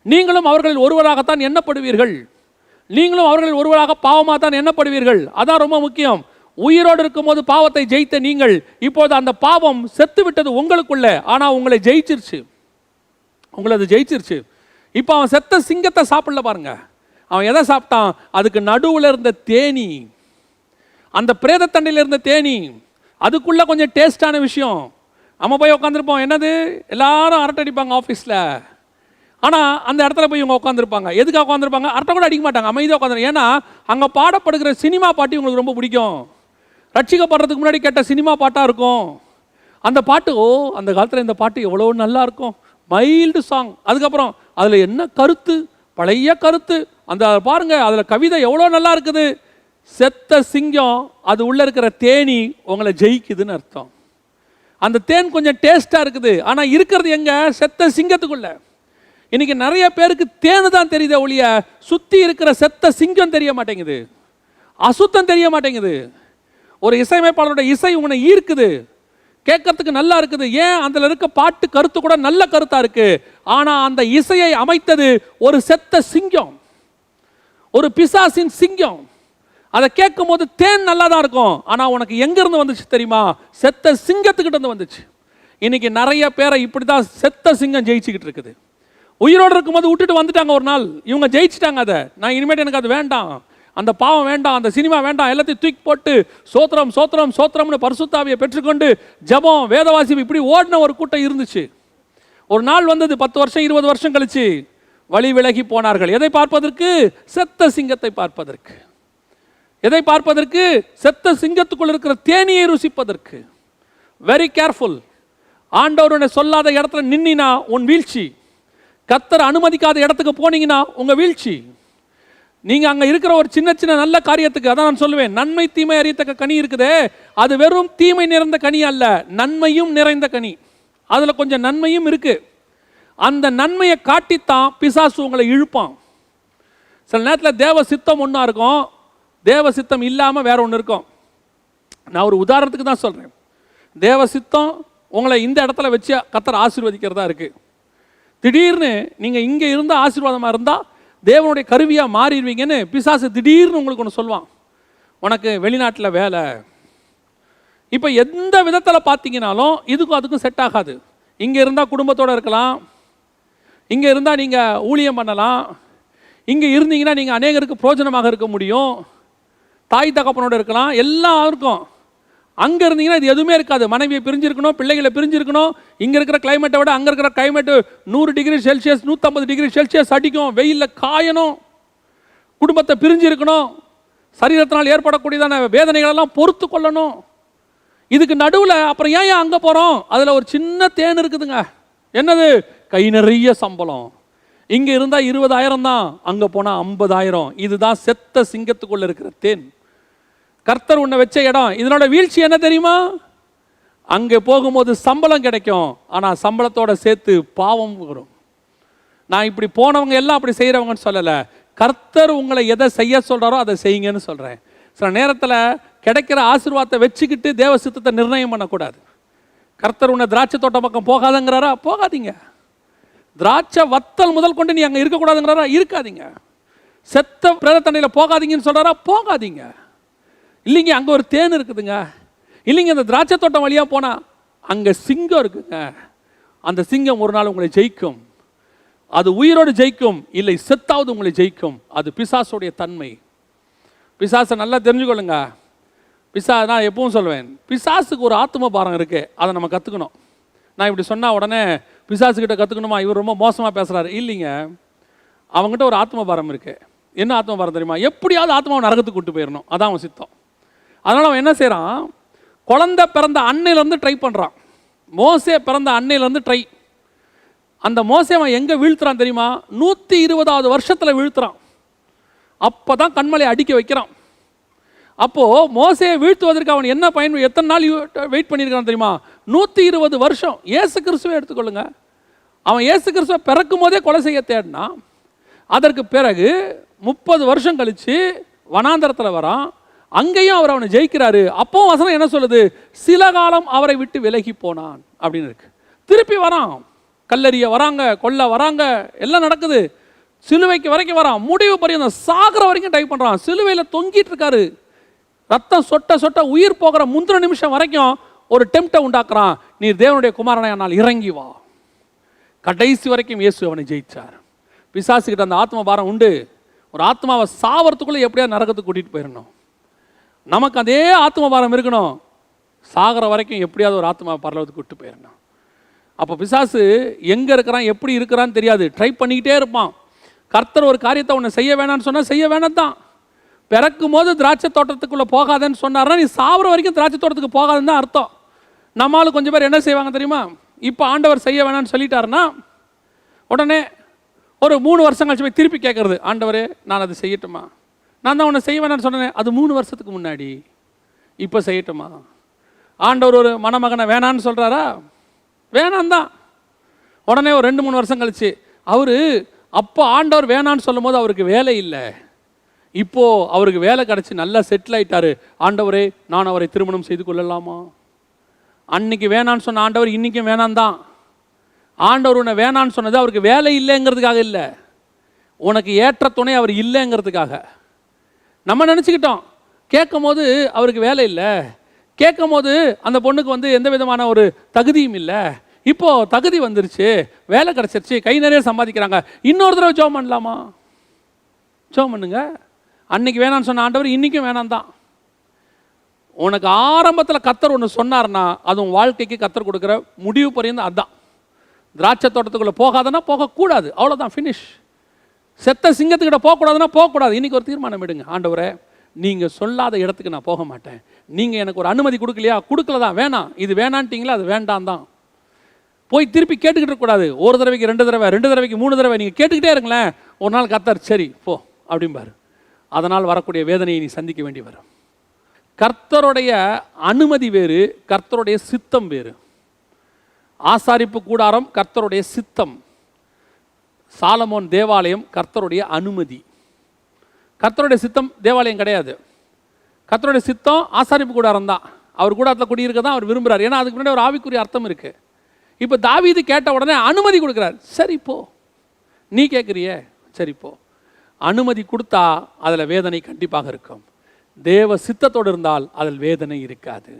நீங்களும் அவர்களில் ஒருவராகத்தான் எண்ணப்படுவீர்கள், நீங்களும் அவர்களில் ஒருவராக பாவமாக தான் எண்ணப்படுவீர்கள். அதான் ரொம்ப முக்கியம். உயிரோடு இருக்கும் போது பாவத்தை ஜெயித்த நீங்கள் இப்போது அந்த பாவம் செத்து விட்டது உங்களுக்குள்ள, ஆனால் உங்களை ஜெயிச்சிருச்சு, உங்களை அது ஜெயிச்சிருச்சு. இப்போ அவன் செத்த சிங்கத்தை சாப்பிடல பாருங்க, அவன் எதை சாப்பிட்டான், அதுக்கு நடுவில் இருந்த தேனி, அந்த பிரேதத்தண்டையில் இருந்த தேனி, அதுக்குள்ள கொஞ்சம் டேஸ்டான விஷயம். நம்ம போய் உட்காந்துருப்போம், என்னது எல்லாரும் அரட்டை அடிப்பாங்க ஆஃபீஸில், ஆனால் அந்த இடத்துல போய் இவங்க உட்காந்துருப்பாங்க. எதுக்காக உட்காந்துருப்பாங்க, அரட்டை கூட அடிக்க மாட்டாங்க, அமைதியாக உட்காந்துரு. ஏன்னா அங்கே பாடப்படுகிற சினிமா பாட்டு உங்களுக்கு ரொம்ப பிடிக்கும். ரட்சிக்கப்படுறதுக்கு முன்னாடி கேட்ட சினிமா பாட்டாக இருக்கும் அந்த பாட்டு. ஓ, அந்த காலத்தில் இந்த பாட்டு எவ்வளோ நல்லா இருக்கும், மைல்டு சாங். அதுக்கப்புறம் அதில் என்ன கருத்து, பழைய கருத்து, அந்த பாருங்க அதில் கவிதை எவ்வளோ நல்லா இருக்குது. செத்த சிங்கம், அது உள்ளே இருக்கிற தேனி உங்களை ஜெயிக்குதுன்னு அர்த்தம். அந்த தேன் கொஞ்சம் டேஸ்ட்டாக இருக்குது, ஆனால் இருக்கிறது எங்கே, செத்த சிங்கத்துக்குள்ள. இன்னைக்கு நிறைய பேருக்கு தேனு தான் தெரியுதே ஒழிய சுற்றி இருக்கிற செத்த சிங்கம் தெரிய மாட்டேங்குது, அசுத்தம் தெரிய மாட்டேங்குது. ஒரு இசையமைப்பாளரோட இசை உன்னை ஈர்க்குது, கேட்கறதுக்கு நல்லா இருக்குது. ஏன், அதில் இருக்க பாட்டு கருத்து கூட நல்ல கருத்தாக இருக்கு. ஆனால் அந்த இசையை அமைத்தது ஒரு செத்த சிங்கம், ஒரு பிசாசின் சிங்கம். அதை கேட்கும் போது தேன் நல்லா தான் இருக்கும், ஆனால் உனக்கு எங்கேருந்து வந்துச்சு தெரியுமா, செத்த சிங்கத்துக்கிட்ட இருந்து வந்துச்சு. இன்னைக்கு நிறைய பேரை இப்படி தான் செத்த சிங்கம் ஜெயிச்சுக்கிட்டு இருக்குது. உயிரோடு இருக்கும்போது விட்டுட்டு வந்துட்டாங்க, ஒரு நாள் இவங்க ஜெயிச்சிட்டாங்க. அதை நான் இனிமேட்டு எனக்கு அது வேண்டாம், அந்த பாவம் வேண்டாம், அந்த சினிமா வேண்டாம், எல்லாத்தையும் தூக்கி போட்டு சோத்திரம் சோத்திரம் சோத்திரம்னு பரிசுத்தாவியை பெற்றுக்கொண்டு ஜபம் வேதவாசி இப்படி ஓடின ஒரு கூட்டம் இருந்துச்சு. ஒரு நாள் வந்தது 10 வருஷம் 20 வருஷம் கழிச்சு வழி விலகி போனார்கள். எதை பார்ப்பதற்கு, செத்த சிங்கத்தை பார்ப்பதற்கு. எதை பார்ப்பதற்கு, செத்த சிங்கத்துக்குள் இருக்கிற தேனியை ருசிப்பதற்கு. Very careful. ஆண்டவருடைய சொல்லாத இடத்துல நின்னா உன் வீழ்ச்சி, கர்த்தர் அனுமதிக்காத இடத்துக்கு போனீங்கன்னா உங்க வீழ்ச்சி. நீங்க அங்க இருக்கிற ஒரு சின்ன சின்ன நல்ல காரியத்துக்கு, அதான் நான் சொல்லுவேன், நன்மை தீமை அறியத்தக்க கனி இருக்குதே, அது வெறும் தீமை நிறைந்த கனி அல்ல, நன்மையும் நிறைந்த கனி. அதுல கொஞ்சம் நன்மையும் இருக்கு. அந்த நன்மையை காட்டித்தான் பிசாசு உங்களை இழுப்பான். சில நேரத்தில் தேவ சித்தம் ஒன்றா இருக்கும், தேவ சித்தம் இல்லாமல் வேற ஒன்று இருக்கும். நான் ஒரு உதாரணத்துக்கு தான் சொல்றேன். தேவ சித்தம் உங்களை இந்த இடத்துல வச்சு கர்த்தர் ஆசீர்வதிக்கிறதா இருக்கு. திடீர்னு நீங்க இங்க இருந்த ஆசீர்வாதமா இருந்தா தேவனுடைய கருவியா மாறிடுவீங்கன்னு பிசாசு திடீர்னு உங்களுக்கு ஒன்று சொல்லுவான், உனக்கு வெளிநாட்டில் வேலை. இப்போ எந்த விதத்தில் பார்த்தீங்கன்னாலும் இதுக்கும் அதுக்கும் செட் ஆகாது. இங்கே இருந்தால் குடும்பத்தோடு இருக்கலாம், இங்கே இருந்தால் நீங்கள் ஊழியம் பண்ணலாம், இங்கே இருந்தீங்கன்னா நீங்கள் அநேகருக்கு பிரோஜனமாக இருக்க முடியும், தாய் தகப்பனோடு இருக்கலாம், எல்லாம் இருக்கும். அங்கே இருந்தீங்கன்னா இது எதுவுமே இருக்காது. மனைவியை பிரிஞ்சிருக்கணும், பிள்ளைகளை பிரிஞ்சிருக்கணும். இங்கே இருக்கிற கிளைமேட்டை விட அங்கே இருக்கிற climate 100 degree Celsius 150 degree Celsius அடிக்கும், வெயிலில் காயணும், குடும்பத்தை பிரிஞ்சிருக்கணும், சரீரத்தினால் ஏற்படக்கூடியதான வேதனைகளெல்லாம் பொறுத்து கொள்ளணும். இதுக்கு நடுவில் அப்புறம் ஏன் அங்கே போகிறோம், அதில் ஒரு சின்ன தேன் இருக்குதுங்க. என்னது, கை நிறைய சம்பளம். இங்கே இருந்தால் 20,000 தான், அங்கே போனால் 50,000. இதுதான் செத்த சிங்கத்துக்குள்ள இருக்கிற தேன். கர்த்தர் உன்னை வச்ச இடம். இதனோட வீழ்ச்சி என்ன தெரியுமா, அங்கே போகும்போது சம்பளம் கிடைக்கும், ஆனால் சம்பளத்தோட சேர்த்து பாவம் வரும். நான் இப்படி போனவங்க எல்லாம் அப்படி செய்கிறவங்கன்னு சொல்லலை, கர்த்தர் உங்களை எதை செய்ய சொல்கிறாரோ அதை செய்யுங்கன்னு சொல்கிறேன். சில நேரத்தில் கிடைக்கிற ஆசீர்வாதத்தை வச்சுக்கிட்டு தேவ சித்தத்தை நிர்ணயம் பண்ணக்கூடாது. கர்த்தர் உன்னை திராட்சை தோட்டம் பக்கம் போகாதங்கிறாரா, போகாதீங்க. திராட்சை வத்தல் முதல் கொண்டு நீ அங்கே இருக்கக்கூடாதுங்கிறாரா, இருக்காதீங்க. செத்த பிரேதத்தண்டையில் போகாதீங்கன்னு சொல்கிறாரா, போகாதீங்க. இல்லைங்க அங்கே ஒரு தேன் இருக்குதுங்க, இல்லைங்க அந்த திராட்சை தோட்டம் வழியாக போனால் அங்கே சிங்கம் இருக்குங்க, அந்த சிங்கம் ஒரு நாள் உங்களை ஜெயிக்கும். அது உயிரோடு ஜெயிக்கும், இல்லை செத்தாவது உங்களை ஜெயிக்கும். அது பிசாசுடைய தன்மை. பிசாசை நல்லா தெரிஞ்சுக்கொள்ளுங்க. நான் எப்பவும் சொல்லுவேன், பிசாசுக்கு ஒரு ஆத்ம பாரம் இருக்குது, அதை நம்ம கற்றுக்கணும். நான் இப்படி சொன்னால் உடனே பிசாசுக்கிட்ட கற்றுக்கணுமா, இவர் ரொம்ப மோசமாக பேசுகிறாரு, இல்லைங்க. அவங்ககிட்ட ஒரு ஆத்ம பாரம் இருக்குது. என்ன ஆத்ம பாரம் தெரியுமா, எப்படியாவது ஆத்மாவை நரகத்துக்கு கூட்டு போயிடணும், அதான் அவன் சித்தம். அதனால் அவன் என்ன செய்கிறான், குழந்தை பிறந்த அன்னையிலேருந்து ட்ரை பண்ணுறான். மோசே பிறந்த அன்னையிலேருந்து ட்ரை. அந்த மோசே அவன் எங்கே வீழ்த்துறான் தெரியுமா? 120வது வருஷத்தில் வீழ்த்துறான். அப்போ தான் கண்மலை அடிக்க வைக்கிறான். அப்போது மோசையை வீழ்த்துவதற்கு அவன் என்ன எத்தனை நாள் வெயிட் பண்ணியிருக்கான் தெரியுமா? 120 வருஷம். இயேசு கிறிஸ்துவை எடுத்துக்கொள்ளுங்க. அவன் இயேசு கிறிஸ்துவை பிறக்கும் போதே கொலை செய்ய தேடினான். அதற்கு பிறகு 30 வருஷம் கழித்து வனாந்தரத்தில் வரான். அங்கேயும் அவர் அவனை ஜெயிக்கிறாரு. அப்போவும் வசனம் என்ன சொல்லுது? சில காலம் அவரை விட்டு விலகி போனான் அப்படின்னு இருக்கு. திருப்பி வரான், கல்லறிய வராங்க, கொல்ல வராங்க, எல்லாம் நடக்குது. சிலுவைக்கு வரைக்கும் வரான், முடிவு பரியந்தம் சாகிற வரைக்கும் ட்ரை பண்ணுறான். சிலுவையில் தொங்கிட்டு இருக்காரு, ரத்தம் சொட்ட சொட்ட உயிர் போகிற முந்திர நிமிஷம் வரைக்கும் ஒரு டெம்ப்டை உண்டாக்குறான். நீர் தேவனுடைய குமாரனால் இறங்கி வா. கடைசி வரைக்கும் இயேசு அவனை ஜெயிச்சார். பிசாசுக்கிட்ட அந்த ஆத்ம பாரம் உண்டு. ஒரு ஆத்மாவை சாவறதுக்குள்ளே எப்படியா நரகத்துக்கு கூட்டிகிட்டு போயிடணும். நமக்கு அதே ஆத்ம பாரம் இருக்கணும். சாகிற வரைக்கும் எப்படியாவது ஒரு ஆத்மாவை பரலோகத்துக்கு கூட்டிட்டு போயிடணும். அப்போ பிசாசு எங்கே இருக்கிறான், எப்படி இருக்கிறான்னு தெரியாது, ட்ரை பண்ணிக்கிட்டே இருப்பான். கர்த்தர் ஒரு காரியத்தை உன்னை செய்ய வேணான்னு சொன்னால் செய்ய வேணாம் தான். பிறக்கும் போது திராட்சை தோட்டத்துக்குள்ளே போகாதேன்னு சொன்னார்னா நீ சாவர வரைக்கும் திராட்சை தோட்டத்துக்கு போகாதுன்னு தான் அர்த்தம். நம்மளும் கொஞ்சம் பேர் என்ன செய்வாங்க தெரியுமா? இப்போ ஆண்டவர் செய்ய வேணான்னு சொல்லிட்டாருன்னா உடனே ஒரு 3 வருஷம் கழிச்சு போய் திருப்பி கேட்குறது, ஆண்டவரே நான் அதை செய்யட்டுமா? நான் தான் உன்னை செய்ய வேணான்னு சொன்னேன், அது 3 வருஷத்துக்கு முன்னாடி, இப்போ செய்யட்டுமா? ஆண்டவர் ஒரு மணமகனை வேணான்னு சொல்கிறாரா? வேணாம் தான். உடனே ஒரு 2-3 வருஷம் கழிச்சு அவர் அப்போ ஆண்டவர் வேணான்னு சொல்லும் போது அவருக்கு வேலை இல்லை, இப்போது அவருக்கு வேலை கிடச்சி நல்லா செட்டில் ஆகிட்டாரு. ஆண்டவரே நான் அவரை திருமணம் செய்து கொள்ளலாமா? அன்னைக்கு வேணான்னு சொன்ன ஆண்டவர் இன்றைக்கும் வேணான் தான். ஆண்டவர் உன்னை வேணான்னு சொன்னது அவருக்கு வேலை இல்லைங்கிறதுக்காக இல்லை, உனக்கு ஏற்ற துணை அவர் இல்லைங்கிறதுக்காக. நம்ம நினச்சிக்கிட்டோம் கேட்கும் போது அவருக்கு வேலை இல்லை, கேட்கும் போது அந்த பொண்ணுக்கு எந்த விதமான ஒரு தகுதியும் இல்லை, இப்போது தகுதி வந்துருச்சு, வேலை கிடச்சிருச்சு, கை நிறைய சம்பாதிக்கிறாங்க, இன்னொரு தடவை ஜெபம் பண்ணலாமா? ஜெபம் பண்ணுங்க. அன்னைக்கு வேணான்னு சொன்ன ஆண்டவர் இன்றைக்கும் வேணாம் தான். உனக்கு ஆரம்பத்தில் கர்த்தர் ஒன்று சொன்னார்னா அது உன் வாழ்க்கைக்கு கர்த்தர் கொடுக்குற முடிவு பரியந்தம் அதுதான். திராட்சை தோட்டத்துக்குள்ளே போகாதன்னா போகக்கூடாது, அவ்வளோதான், ஃபினிஷ். செத்த சிங்கத்துக்கிட்ட போகக்கூடாதுன்னா போகக்கூடாது. இன்றைக்கி ஒரு தீர்மானம் எடுங்க, ஆண்டவரே நீங்கள் சொல்லாத இடத்துக்கு நான் போக மாட்டேன், நீங்கள் எனக்கு ஒரு அனுமதி கொடுக்கலையா? கொடுக்கல தான், வேணாம், இது வேணான்ட்டிங்களா, அது வேண்டாம் தான். போய் திருப்பி கேட்டுக்கிட்டு இருக்கக்கூடாது. ஒரு தடவைக்கு 2 தடவை, 2 தடவைக்கு 3 தடவை நீங்கள் கேட்டுக்கிட்டே இருங்களேன். ஒரு நாள் கர்த்தர் சரி போ அப்படிம்பார். அதனால் வரக்கூடிய வேதனையை நீ சந்திக்க வேண்டி வரும். கர்த்தருடைய அனுமதி வேறு, கர்த்தருடைய சித்தம் வேறு. ஆசாரிப்பு கூடாரம் கர்த்தருடைய சித்தம், சாலமோன் தேவாலயம் கர்த்தருடைய அனுமதி. கர்த்தருடைய சித்தம் தேவாலயம் கிடையாது. கர்த்தருடைய சித்தம் ஆசாரிப்பு கூடாரம் தான். அவர் கூடாரத்தில் குடியிருக்க தான் அவர் விரும்புகிறார். ஏன்னா அதுக்கு முன்னாடி ஒரு ஆவிக்குரிய அர்த்தம் இருக்குது. இப்போ தாவீது கேட்ட உடனே அனுமதி கொடுக்குறார். சரி போ, நீ கேட்குறியே, சரி போ. அனுமதி கொடுத்தா அதில் வேதனை கண்டிப்பாக இருக்கும். தேவ சித்தத்தோடு இருந்தால் அதில் வேதனை இருக்காது.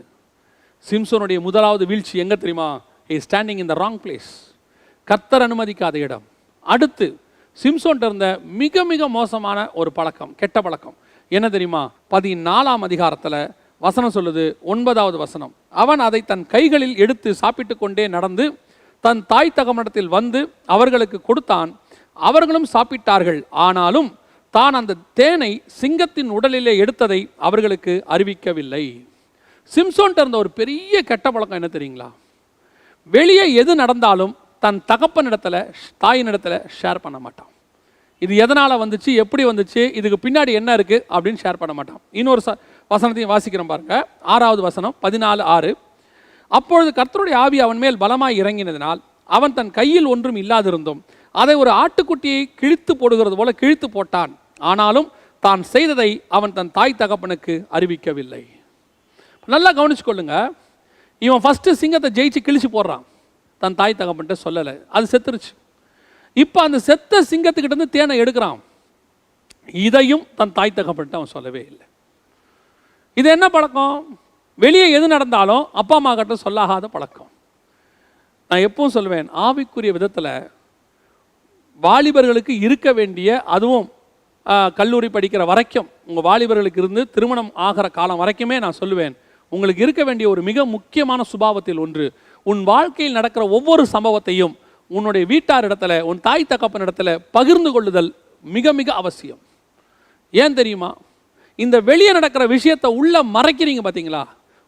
சிம்சோனுடைய முதலாவது வீழ்ச்சி எங்கே தெரியுமா? Standing in the wrong place, கர்த்தர் அனுமதிக்காத இடம். அடுத்து சிம்சோன்ட்ட இருந்த மிக மிக மோசமான ஒரு பழக்கம், கெட்ட பழக்கம் என்ன தெரியுமா? 14ஆம் அதிகாரத்தில் வசனம் சொல்லுது, 9வது வசனம். அவன் அதை தன் கைகளில் எடுத்து சாப்பிட்டு கொண்டே நடந்து தன் தாய் தகப்பனிடத்தில் வந்து அவர்களுக்கு கொடுத்தான். அவர்களும் சாப்பிட்டார்கள். ஆனாலும் தான் அந்த தேனை சிங்கத்தின் உடலிலே எடுத்ததை அவர்களுக்கு அறிவிக்கவில்லை. சிம்சோன்ட்ட இருந்த ஒரு பெரிய கெட்ட பழக்கம் என்ன தெரியுங்களா? வெளியே எது நடந்தாலும் தன் தகப்பனிடத்தில், தாயினிடத்தில் ஷேர் பண்ண மாட்டான். இது எதனால் வந்துச்சு, எப்படி வந்துச்சு, இதுக்கு பின்னாடி என்ன இருக்குது அப்படின்னு ஷேர் பண்ண மாட்டான். இன்னொரு வசனத்தையும் வாசிக்கிறோம் பாருங்க, 6வது வசனம் 14:6. அப்பொழுது கர்த்தருடைய ஆவி அவன் மேல் பலமாய் இறங்கினதினால் அவன் தன் கையில் ஒன்றும் இல்லாதிருந்தும் அதை ஒரு ஆட்டுக்குட்டியை கிழித்து போடுகிறது போல கிழித்து போட்டான். ஆனாலும் தான் செய்ததை அவன் தன் தாய் தகப்பனுக்கு அறிவிக்கவில்லை. நல்லா கவனிச்சு கொள்ளுங்க. இவன் ஃபஸ்ட்டு சிங்கத்தை ஜெயிச்சு கிழிச்சு போடுறான், தன் தாய் தகப்பன்ட்ட சொல்லலை, அது செத்துருச்சு. இப்போ அந்த செத்த சிங்கத்துக்கிட்ட இருந்து தேனை எடுக்கிறான், இதையும் தன் தாய் தகப்பன்ட்ட அவன் சொல்லவே இல்லை. இது என்ன பழக்கம்? வெளியே எது நடந்தாலும் அப்பா அம்மா கிட்ட சொல்லாகாத பழக்கம். நான் எப்பவும் சொல்லுவேன், ஆவிக்குரிய விதத்தில் வாலிபர்களுக்கு இருக்க வேண்டிய, அதுவும் கல்லூரி படிக்கிற வரைக்கும், உங்கள் வாலிபர்களுக்கு இருந்து திருமணம் ஆகிற காலம் வரைக்குமே நான் சொல்லுவேன், உங்களுக்கு இருக்க வேண்டிய ஒரு மிக முக்கியமான சுபாவத்தில் ஒன்று, உன் வாழ்க்கையில் நடக்கிற ஒவ்வொரு சம்பவத்தையும் உன்னுடைய வீட்டார் இடத்துல, உன் தாய் தகப்பன் இடத்துல பகிர்ந்து கொள்ளுதல் மிக மிக அவசியம். ஏன் தெரியுமா? இந்த வெளியே நடக்கிற விஷயத்தை உள்ள மறைக்கிறீங்க பார்த்தீங்களா,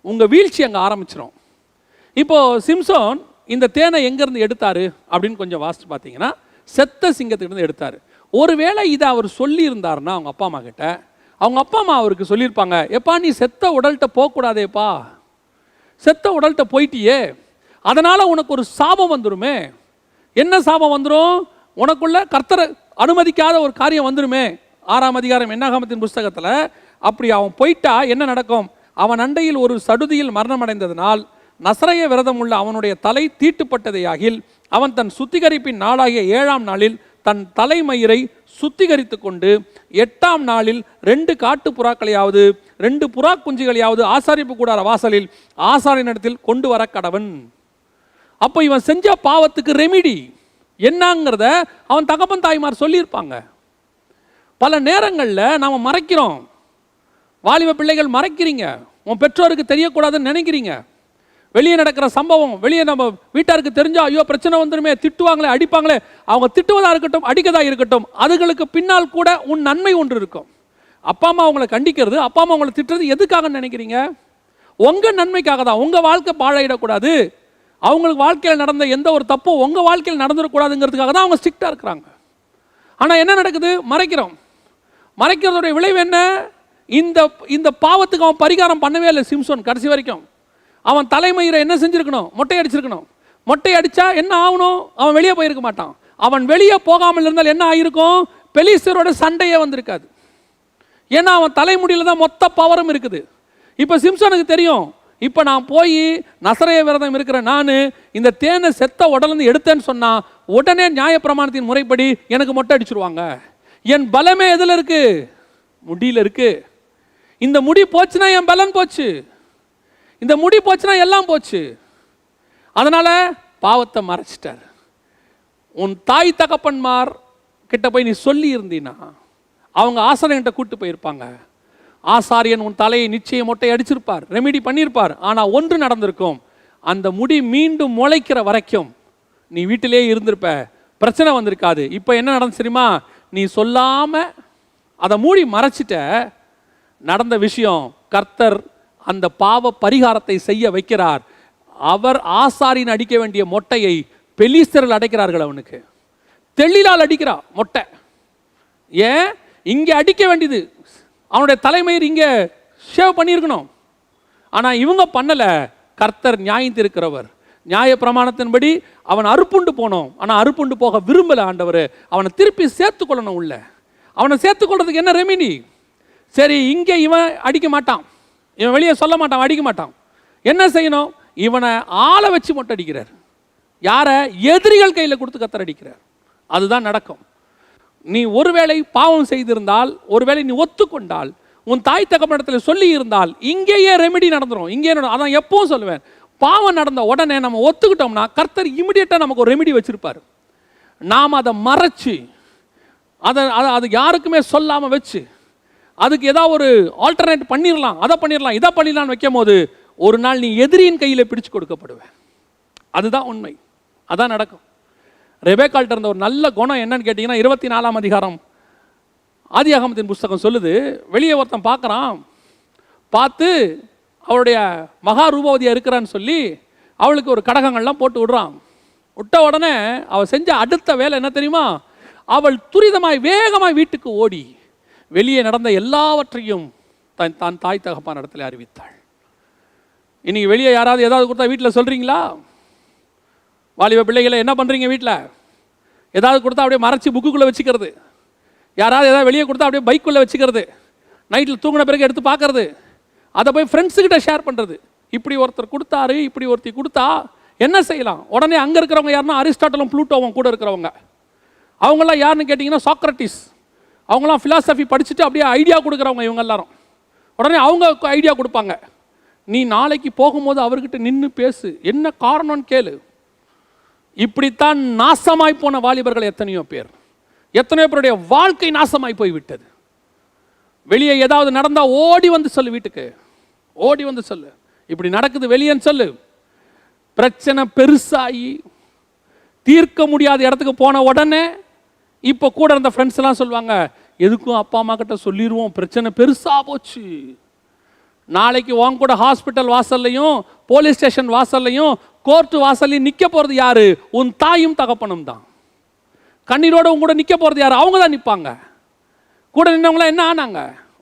உங்கள் வீழ்ச்சி அங்கே ஆரம்பிச்சிடும். இப்போது சிம்சோன் இந்த தேனை எங்கேருந்து எடுத்தாரு அப்படின்னு கொஞ்சம் வாசித்து பார்த்தீங்கன்னா செத்த சிங்கத்திலிருந்து எடுத்தார். ஒருவேளை இதை அவர் சொல்லியிருந்தாருன்னா அவங்க அப்பா அம்மா கிட்ட, அவங்க அப்பா அம்மா அவருக்கு சொல்லியிருப்பாங்க, எப்பா நீ செத்த உடல்கிட்ட போகக்கூடாதேப்பா, செத்த உடல்கிட்ட போயிட்டியே, அதனால் உனக்கு ஒரு சாபம் வந்துருமே. என்ன சாபம் வந்துடும்? உனக்குள்ள கர்த்தரை அனுமதிக்காத ஒரு காரியம் வந்துருமே. 6ஆம் அதிகாரம் என்னாகமத்தின் புஸ்தகத்தில் அப்படி அவன் போயிட்டா என்ன நடக்கும்? அவன் அண்டையில் ஒரு சடுதியில் மரணம் அடைந்ததனால் நசரேய விரதம் உள்ள அவனுடைய தலை தீட்டுப்பட்டதையாகில் அவன் தன் சுத்திகரிப்பின் நாளாகிய 7ஆம் நாளில் தன் தலைமயிரை சுத்திகரித்து கொண்டு 8ஆம் நாளில் 2 காட்டு புறாக்களையாவது 2 புறா குஞ்சுகளையாவது ஆசாரிப்பு கூடார வாசலில் ஆசாரியனிடத்தில் கொண்டு வர கடவன். அப்போ இவன் செஞ்ச பாவத்துக்கு ரெமிடி என்னங்கிறத அவன் தகப்பன் தாய்மார் சொல்லியிருப்பாங்க. பல நேரங்களில் நாம் மறைக்கிறோம். வாலிப பிள்ளைகள் மறைக்கிறீங்க, உன் பெற்றோருக்கு தெரியக்கூடாதுன்னு நினைக்கிறீங்க. வெளியே நடக்கிற சம்பவம் வெளியே நம்ம வீட்டாருக்கு தெரிஞ்சா ஐயோ பிரச்சனை வந்துடுமே, திட்டுவாங்களே, அடிப்பாங்களே. அவங்க திட்டுவதாக இருக்கட்டும், அடிக்கதாக இருக்கட்டும், அதுகளுக்கு பின்னால் கூட உன் நன்மை ஒன்று இருக்கும். அப்பா அம்மா அவங்களை கண்டிக்கிறது, அப்பா அம்மா அவங்களை திட்டுறது எதுக்காக நினைக்கிறீங்க? உங்கள் நன்மைக்காக தான். உங்கள் வாழ்க்கை பாழாயிடக்கூடாது, அவங்களுக்கு வாழ்க்கையில் நடந்த எந்த ஒரு தப்பும் உங்கள் வாழ்க்கையில் நடந்துடக்கூடாதுங்கிறதுக்காக தான் அவங்க ஸ்ட்ரிக்டாக இருக்கிறாங்க. ஆனால் என்ன நடக்குது? மறைக்கிறோம். மறைக்கிறதுடைய விளைவு என்ன? இந்த பாவத்துக்கு அவன் பரிகாரம் பண்ணவே இல்லை. சிம்சோன் கடைசி வரைக்கும் அவன் தலைமயிரை என்ன செஞ்சிருக்கணும்? மொட்டை அடிச்சிருக்கணும். மொட்டை அடித்தா என்ன ஆகணும்? அவன் வெளியே போயிருக்க மாட்டான். அவன் வெளியே போகாமல் இருந்தால் என்ன ஆகிருக்கும்? பெலிஸ்தரோட சண்டையே வந்திருக்காது. ஏன்னா அவன் தலைமுடியில் தான் மொத்த பவரும் இருக்குது. இப்போ சிம்சோனுக்கு தெரியும், இப்போ நான் போய் நசரேய விரதம் இருக்கிற நான் இந்த தேனை செத்த உடலேருந்து எடுத்தேன்னு சொன்னால் உடனே நியாயப்பிரமாணத்தின் முறைப்படி எனக்கு மொட்டை அடிச்சிருவாங்க. என் பலமே எதில் இருக்கு? முடியில் இருக்கு. இந்த முடி போச்சுன்னா என் பலன் போச்சு, இந்த முடி போச்சுன்னா எல்லாம் போச்சு. அதனால பாவத்தை மறைச்சிட்டார். உன் தாய் தகப்பன்மார் கிட்ட போய் நீ சொல்லி இருந்தீன்னா அவங்க ஆசாரியன்கிட்ட கூட்டு போயிருப்பாங்க. ஆசாரியன் உன் தலையை நிச்சயம் மொட்டை அடிச்சிருப்பார், ரெமிடி பண்ணியிருப்பார். ஆனால் ஒன்று நடந்திருக்கும், அந்த முடி மீண்டும் முளைக்கிற வரைக்கும் நீ வீட்டிலே இருந்திருப்ப, பிரச்சனை வந்திருக்காது. இப்போ என்ன நடந்து தெரியுமா? நீ சொல்லாமல் அதை மூடி மறைச்சிட்ட. நடந்த விஷயம், கர்த்தர் அந்த பாவ பரிகாரத்தை செய்ய வைக்கிறார். அவர் ஆசாரின் அடிக்க வேண்டிய மொட்டையை பெலிஸ்தர்கள் அடைக்கிறார்கள். அவனுக்கு தெளிலால் அடிக்கிறா மொட்டை. ஏன்? இங்கே அடிக்க வேண்டியது அவனுடைய தலைமயிர் இங்கே ஷேவ் பண்ணியிருக்கணும். ஆனால் இவங்க பண்ணலை. கர்த்தர் நியாயம் இருக்கிறவர். நியாய பிரமாணத்தின்படி அவன் அறுப்புண்டு போனோம், ஆனால் அறுப்புண்டு போக விரும்பலை ஆண்டவர். அவனை திருப்பி சேர்த்துக்கொள்ளணும் உள்ள. அவனை சேர்த்துக்கொள்றதுக்கு என்ன ரெமிடி? சரி, இங்கே இவன் அடிக்க மாட்டான், இவன் வெளியே சொல்ல மாட்டான், அடிக்க மாட்டான். என்ன செய்யணும்? இவனை ஆளை வச்சு மட்டும் அடிக்கிறார். யாரை? எதிரிகள் கையில் கொடுத்து கர்த்தர் அடிக்கிறார். அதுதான் நடக்கும். நீ ஒருவேளை பாவம் செய்திருந்தால், ஒருவேளை நீ ஒத்துக்கொண்டால், உன் தாய் தகப்பனிடத்தில் சொல்லி இருந்தால் இங்கேயே ரெமிடி நடந்துடும். இங்கே அதான் எப்பவும் சொல்லுவேன், பாவம் நடந்த உடனே நம்ம ஒத்துக்கிட்டோம்னா கர்த்தர் இமிடியேட்டாக நமக்கு ஒரு ரெமிடி வச்சிருப்பார். நாம் அதை மறைச்சு அது யாருக்குமே சொல்லாமல் வச்சு அதுக்கு ஏதாவது ஒரு ஆல்டர்னேட் பண்ணிடலாம், அதை பண்ணிடலாம், இதை பண்ணிடலாம்னு வைக்கும் போது ஒரு நாள் நீ எதிரியின் கையில் பிடிச்சு கொடுக்கப்படுவேன். அதுதான் உண்மை, அதான் நடக்கும். ரெபேக்காள்கிட்ட இருந்த ஒரு நல்ல குணம் என்னன்னு கேட்டிங்கன்னா 24ஆம் அதிகாரம் ஆதியாகமத்தின் புஸ்தகம் சொல்லுது. வெளியே ஒருத்தன் பார்க்குறான், பார்த்து அவளுடைய மகா ரூபவதியாக இருக்கிறான்னு சொல்லி அவளுக்கு ஒரு கடகங்கள்லாம் போட்டு விடுறான். விட்ட உடனே அவள் செஞ்ச அடுத்த வேலை என்ன தெரியுமா? அவள் துரிதமாய் வேகமாய் வீட்டுக்கு ஓடி வெளியே நடந்த எல்லாவற்றையும் தான் தாய் தகப்பான் இடத்துல அறிவித்தாள். இன்னைக்கு வெளியே யாராவது ஏதாவது கொடுத்தா வீட்டில் சொல்கிறீங்களா? வாலிப பிள்ளைகளை என்ன பண்ணுறீங்க? வீட்டில் ஏதாவது கொடுத்தா அப்படியே மறைச்சி புக்குக்குள்ளே வச்சுக்கிறது, யாராவது ஏதாவது வெளியே கொடுத்தா அப்படியே பைக்குள்ளே வச்சுக்கிறது, நைட்டில் தூங்கின பிறகு எடுத்து பார்க்கறது, அதை போய் ஃப்ரெண்ட்ஸுக்கிட்ட ஷேர் பண்ணுறது. இப்படி ஒருத்தர் கொடுத்தாரு, இப்படி ஒருத்தி கொடுத்தா என்ன செய்யலாம்? உடனே அங்கே இருக்கிறவங்க யாருன்னா அரிஸ்டாட்டலும் ப்ளூட்டோவும் கூட இருக்கிறவங்க. அவங்களாம் யாருன்னு கேட்டிங்கன்னா சாக்ரட்டிஸ். அவங்களாம் ஃபிலாசபி படிச்சுட்டு அப்படியே ஐடியா கொடுக்குறவங்க இவங்க எல்லாரும். உடனே அவங்க ஐடியா கொடுப்பாங்க. நீ நாளைக்கு போகும்போது அவர்கிட்ட நின்று பேசு, என்ன காரணம்னு கேளு. இப்படித்தான் நாசமாய் போன வாலிபர்கள் எத்தனையோ பேர், எத்தனையோ பேருடைய வாழ்க்கை நாசமாய் போய்விட்டது. வெளியே ஏதாவது நடந்தால் ஓடி வந்து சொல்லு, வீட்டுக்கு ஓடி வந்து சொல்லு, இப்படி நடக்குது வெளியேன்னு சொல்லு. பிரச்சனை பெருசாகி தீர்க்க முடியாத இடத்துக்கு போன உடனே இப்போ கூட இருந்த ஃப்ரெண்ட்ஸ் எல்லாம் சொல்லுவாங்க, எதுக்கும் அப்பா அம்மா கிட்ட சொல்லிடுவோம், பிரச்சனை பெருசாக போச்சு, நாளைக்கு உன் கூட ஹாஸ்பிட்டல் வாசல்லையும் போலீஸ் ஸ்டேஷன் வாசல்லையும் கோர்ட்டு வாசல்லையும் நிற்க போகிறது யாரு? உன் தாயும் தகப்பனும் தான். கண்ணீரோட உங்க கூட நிற்க போகிறது யாரு? அவங்க தான் நிற்பாங்க. கூட நின்றவங்களாம் என்ன ஆனாங்க?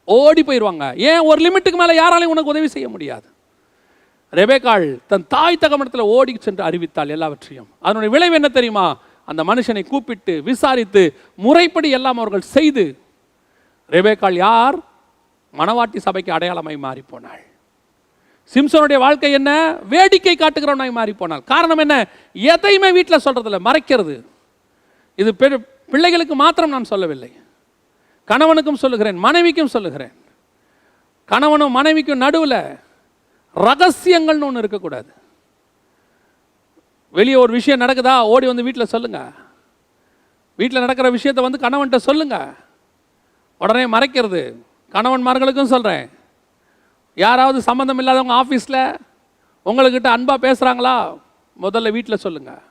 ஓடி போயிடுவாங்க. ஏன்? ஒரு லிமிட்டுக்கு மேலே யாராலையும் உனக்கு உதவி செய்ய முடியாது. ரெபேக்காள் தன் தாய் தகப்பனிடத்தில் ஓடி சென்று அறிவித்தாள் எல்லாவற்றையும். அதனுடைய விளைவு என்ன தெரியுமா? அந்த மனுஷனை கூப்பிட்டு விசாரித்து முறைப்படி எல்லாம் அவர்கள் செய்து, ரெபேக்காள் யார்? மணவாட்டி சபைக்கு அடையாளமாய் மாறி போனாள். சிம்சோனுடைய வாழ்க்கை என்ன? வேடிக்கை காட்டுகிறவனாய் மாறி போனாள். காரணம் என்ன? எதையுமே வீட்டில் சொல்றதில்ல, மறைக்கிறது. இது பிள்ளைகளுக்கு மாத்திரம் நான் சொல்லவில்லை, கணவனுக்கும் சொல்லுகிறேன், மனைவிக்கும் சொல்லுகிறேன். கணவனும் மனைவிக்கும் நடுவில் ரகசியங்கள்னு ஒன்று இருக்கக்கூடாது. வெளியே ஒரு விஷயம் நடக்குதா, ஓடி வந்து வீட்டில் சொல்லுங்க. வீட்டில் நடக்கிற விஷயத்தை வந்து கணவன்கிட்ட சொல்லுங்க. உடனே மறைக்கிறது. கணவன்மார்களுக்கும் சொல்கிறேன், யாராவது சம்மந்தம் இல்லாதவங்க ஆஃபீஸில் உங்கள்கிட்ட அன்பாக பேசுகிறாங்களா, முதல்ல வீட்டில் சொல்லுங்கள்.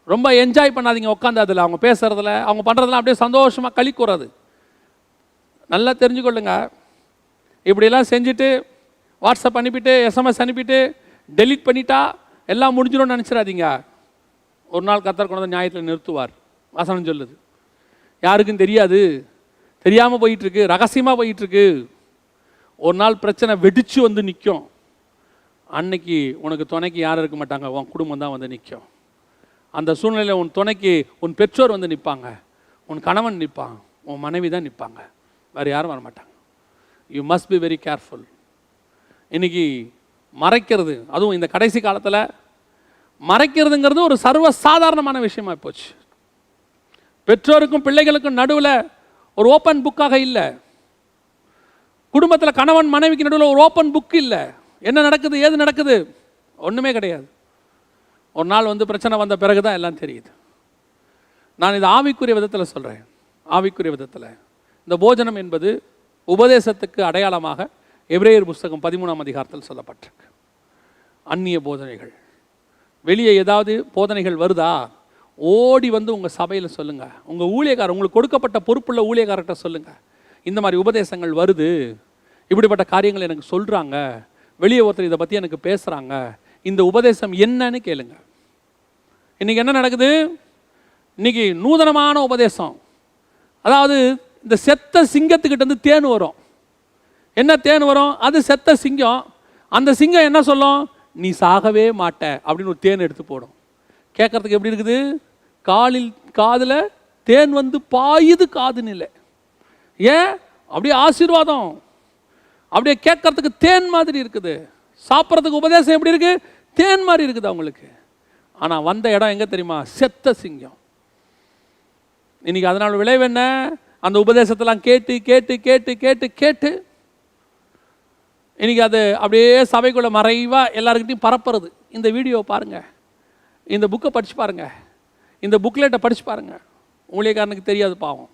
ரொம்ப என்ஜாய் பண்ணாதீங்க உட்காந்து அதில், அவங்க பேசுகிறதுல அவங்க பண்ணுறதுலாம் அப்படியே சந்தோஷமாக களி கூறாது. நல்லா தெரிஞ்சுக்கொள்ளுங்க. இப்படியெல்லாம் செஞ்சுட்டு வாட்ஸ்அப் அனுப்பிட்டு எஸ்எம்எஸ் அனுப்பிட்டு டெலீட் பண்ணிட்டா எல்லாம் முடிஞ்சிடும்னு நினச்சிடாதீங்க. ஒரு நாள் கர்த்தர் கொண்டு வந்து நியாயத்தில் நிறுத்துவார். வசனம் சொல்லுது. யாருக்கும் தெரியாது, தெரியாமல் போயிட்டுருக்கு, ரகசியமாக போயிட்டுருக்கு. ஒரு நாள் பிரச்சனை வெடிச்சு வந்து நிற்கும். அன்னைக்கு உனக்கு துணைக்கு யாரும் இருக்க மாட்டாங்க, உன் குடும்பம் தான் வந்து நிற்கும். அந்த சூழ்நிலையில் உன் துணைக்கு உன் பெற்றோர் வந்து நிற்பாங்க, உன் கணவன் நிற்பான், உன் மனைவி தான் நிற்பாங்க, வேறு யாரும் வரமாட்டாங்க. You must be very careful. இன்னைக்கு மறைக்கிறது, அதுவும் இந்த கடைசி காலத்தில் மறைக்கிறதுங்கிறது ஒரு சர்வ சாதாரணமான விஷயமா போச்சு. பெற்றோருக்கும் பிள்ளைகளுக்கும் நடுவில் ஒரு ஓப்பன் புக்காக இல்லை. குடும்பத்தில் கணவன் மனைவிக்கு நடுவில் ஒரு ஓப்பன் புக் இல்லை. என்ன நடக்குது, ஏது நடக்குது, ஒன்றுமே கிடையாது. ஒரு நாள் வந்து பிரச்சனை வந்த பிறகு தான் எல்லாம் தெரியுது. நான் இது ஆவிக்குரிய விதத்தில் சொல்கிறேன். ஆவிக்குரிய விதத்தில் இந்த போஜனம் என்பது உபதேசத்துக்கு அடையாளமாக எபிரேயர் புஸ்தகம் 13ஆம் அதிகாரத்தில் சொல்லப்பட்டிருக்கு. அந்நிய போதனைகள், வெளியே ஏதாவது போதனைகள் வருதா, ஓடி வந்து உங்கள் சபையில் சொல்லுங்கள். உங்கள் ஊழியக்காரர், உங்களுக்கு கொடுக்கப்பட்ட பொறுப்புள்ள ஊழியக்காரர்கிட்ட சொல்லுங்கள், இந்த மாதிரி உபதேசங்கள் வருது, இப்படிப்பட்ட காரியங்கள் எனக்கு சொல்கிறாங்க, வெளியே ஒருத்தர் இதை பற்றி எனக்கு பேசுகிறாங்க, இந்த உபதேசம் என்னன்னு கேளுங்க. இன்றைக்கி என்ன நடக்குது? இன்றைக்கி நூதனமான உபதேசம். அதாவது இந்த செத்த சிங்கத்துக்கிட்ட இருந்து தேன் வரும். என்ன தேன் வரும்? அது செத்த சிங்கம். அந்த சிங்கம் என்ன சொல்லும்? நீ சாகவே மாட்ட அப்படின்னு ஒரு தேன் எடுத்து போடும். கேட்கறதுக்கு எப்படி இருக்குது? காதில் தேன் வந்து பாயுது, காது நிலை. ஏன்? அப்படியே ஆசீர்வாதம், அப்படியே கேட்கறதுக்கு தேன் மாதிரி இருக்குது. சாப்பிட்றதுக்கு உபதேசம் எப்படி இருக்கு? தேன் மாதிரி இருக்குது அவங்களுக்கு. ஆனால் வந்த இடம் எங்கே தெரியுமா? செத்த சிங்கம். இன்னைக்கு அதனால விளைவு என்ன? அந்த உபதேசத்தெல்லாம் கேட்டு கேட்டு கேட்டு கேட்டு கேட்டு இன்னைக்கு அது அப்படியே சபைக்குள்ள மறைவாக எல்லாருக்கிட்டையும் பரப்புறது. இந்த வீடியோ பாருங்கள், இந்த புக்கை படித்து பாருங்கள், இந்த புக்லெட்டை படித்து பாருங்கள். ஊழியக்காரனுக்கு தெரியாது பாவம்,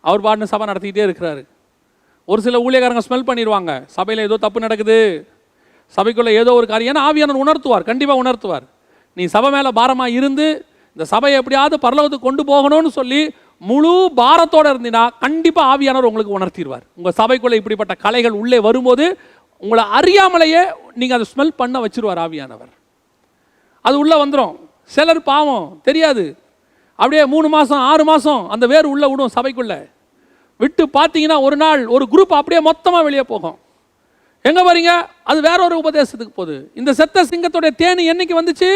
அவர் பாட்டுன்னு சபை நடத்திக்கிட்டே இருக்கிறாரு. ஒரு சில ஊழியக்காரங்க ஸ்மெல் பண்ணிடுவாங்க, சபையில் ஏதோ தப்பு நடக்குது, சபைக்குள்ளே ஏதோ ஒரு காரியம். ஏன்னா ஆவியானவர் உணர்த்துவார், கண்டிப்பாக உணர்த்துவார். நீ சபை மேலே பாரமாக இருந்து இந்த சபையை எப்படியாவது பரலோகத்துக்கு கொண்டு போகணும்னு சொல்லி முழு பாரத்தோடு இருந்தினா கண்டிப்பாக ஆவியானவர் உங்களுக்கு உணர்த்திடுவார். உங்கள் சபைக்குள்ளே இப்படிப்பட்ட கலைகள் உள்ளே வரும்போது உங்களை அறியாமலேயே நீங்கள் அதை ஸ்மெல் பண்ண வச்சிருவார் ஆவியானவர். அது உள்ளே வந்துடும். சிலர் பாவம் தெரியாது, அப்படியே 3 மாதம் 6 மாதம் அந்த வேர் உள்ளே விடும். சபைக்குள்ளே விட்டு பார்த்தீங்கன்னா ஒரு நாள் ஒரு குரூப் அப்படியே மொத்தமாக வெளியே போகும். எங்கே வரீங்க? அது வேற ஒரு உபதேசத்துக்கு போகுது. இந்த செத்த சிங்கத்துடைய தேனி என்னைக்கு வந்துச்சு?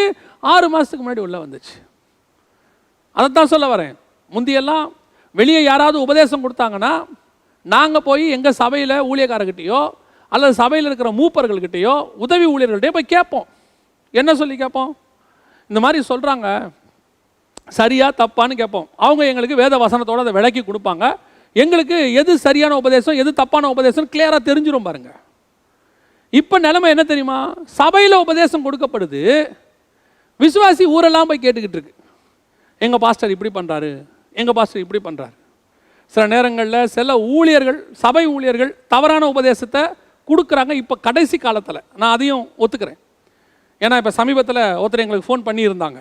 6 மாதத்துக்கு முன்னாடி உள்ளே வந்துச்சு. அதைத்தான் சொல்ல வரேன். முந்தியெல்லாம் வெளியே யாராவது உபதேசம் கொடுத்தாங்கன்னா நாங்கள் போய் எங்கள் சபையில் ஊழியக்காரர்கிட்டையோ அல்லது சபையில் இருக்கிற மூப்பர்கள்கிட்டையோ உதவி ஊழியர்கள்ட்டையோ போய் கேட்போம். என்ன சொல்லி கேட்போம்? இந்த மாதிரி சொல்கிறாங்க, சரியா தப்பான்னு கேட்போம். அவங்க எங்களுக்கு வேத வசனத்தோடு அதை விளக்கி கொடுப்பாங்க. எங்களுக்கு எது சரியான உபதேசம் எது தப்பான உபதேசம் கிளியராக தெரிஞ்சிடும் பாருங்க. இப்போ நிலைமை என்ன தெரியுமா? சபையில் உபதேசம் கொடுக்கப்படுது, விசுவாசி ஊரெல்லாம் போய் கேட்டுக்கிட்டு இருக்கு. எங்கள் பாஸ்டர் இப்படி பண்ணுறாரு, எங்கள் பாஸ்டர் இப்படி பண்ணுறாரு. சில நேரங்களில் சில ஊழியர்கள், சபை ஊழியர்கள் தவறான உபதேசத்தை கொடுக்குறாங்க. இப்போ கடைசி காலத்தில் நான் அதையும் ஒத்துக்கிறேன். ஏன்னா இப்போ சமீபத்தில் ஒருத்தர் எங்களுக்கு ஃபோன் பண்ணியிருந்தாங்க.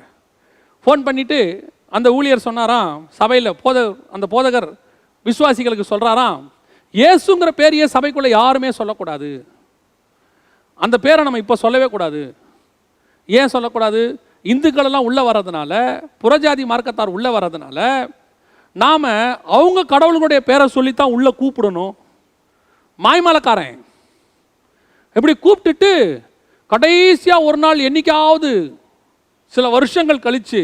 ஃபோன் பண்ணிவிட்டு அந்த ஊழியர் சொன்னாராம், சபையில் அந்த போதகர் விசுவாசிகளுக்கு சொல்கிறாராம், இயேசுங்கிற பேரையே சபைக்குள்ளே யாருமே சொல்லக்கூடாது. அந்த பேரை நம்ம இப்போ சொல்லவே கூடாது. ஏன் சொல்லக்கூடாது? இந்துக்கள் எல்லாம் உள்ளே வர்றதுனால, புறஜாதி மார்க்கத்தார் உள்ளே வர்றதுனால நாம் அவங்க கடவுளுடைய பேரை சொல்லித்தான் உள்ளே கூப்பிடணும். மாய்மலக்காரன் எப்படி கூப்பிட்டுட்டு கடைசியாக ஒரு நாள் என்னைக்காவது சில வருஷங்கள் கழித்து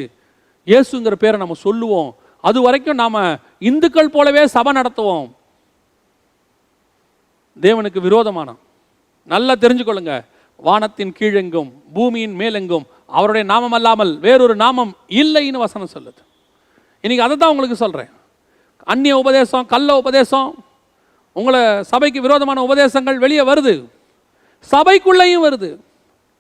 இயேசுங்கிற பேரை நம்ம சொல்லுவோம். அது வரைக்கும் நாம் இந்துக்கள் போலவே சபை நடத்துவோம். தேவனுக்கு விரோதமான. நல்லா தெரிஞ்சுக்கொள்ளுங்க, வானத்தின் கீழெங்கும் பூமியின் மேலெங்கும் அவருடைய நாமம் அல்லாமல் வேறொரு நாமம் இல்லைன்னு வசனம் சொல்லுது. இன்னைக்கு அதை தான் உங்களுக்கு சொல்கிறேன். அந்நிய உபதேசம், கள்ள உபதேசம், உங்களை சபைக்கு விரோதமான உபதேசங்கள் வெளியே வருது, சபைக்குள்ளேயும் வருது.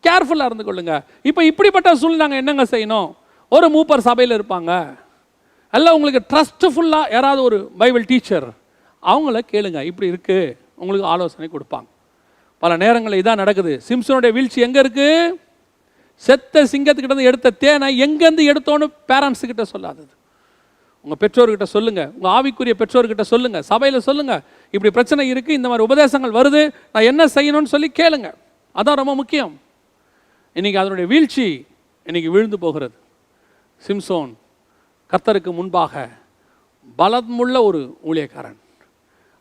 கேர்ஃபுல்லாக இருந்து கொள்ளுங்க. இப்போ இப்படிப்பட்ட சூழ்நிலை நாங்கள் என்னங்க செய்யணும்? ஒரு மூப்பர் சபையில் இருப்பாங்க, எல்லாம் உங்களுக்கு ட்ரஸ்ட்ஃபுல்லாக யாராவது ஒரு பைபிள் டீச்சர், அவங்கள கேளுங்க, இப்படி இருக்குது, உங்களுக்கு ஆலோசனை கொடுப்பாங்க. பல நேரங்களில் இதான் நடக்குது. சிம்சனுடைய வீழ்ச்சி எங்கே இருக்குது? செத்த சிங்கத்துக்கிட்ட எடுத்த தேனை எங்கேருந்து எடுத்தோன்னு பேரண்ட்ஸுக்கிட்ட சொல்லாதது. உங்கள் பெற்றோர்கிட்ட சொல்லுங்கள், உங்கள் ஆவிக்குரிய பெற்றோர்கிட்ட சொல்லுங்கள், சபையில் சொல்லுங்கள், இப்படி பிரச்சனை இருக்குது, இந்த மாதிரி உபதேசங்கள் வருது, நான் என்ன செய்யணும்னு சொல்லி கேளுங்க. அதான் ரொம்ப முக்கியம். இன்றைக்கி அதனுடைய வீழ்ச்சி இன்றைக்கி விழுந்து போகிறது. சிம்சோன் கர்த்தருக்கு முன்பாக பலமுள்ள ஒரு ஊழியக்காரன்.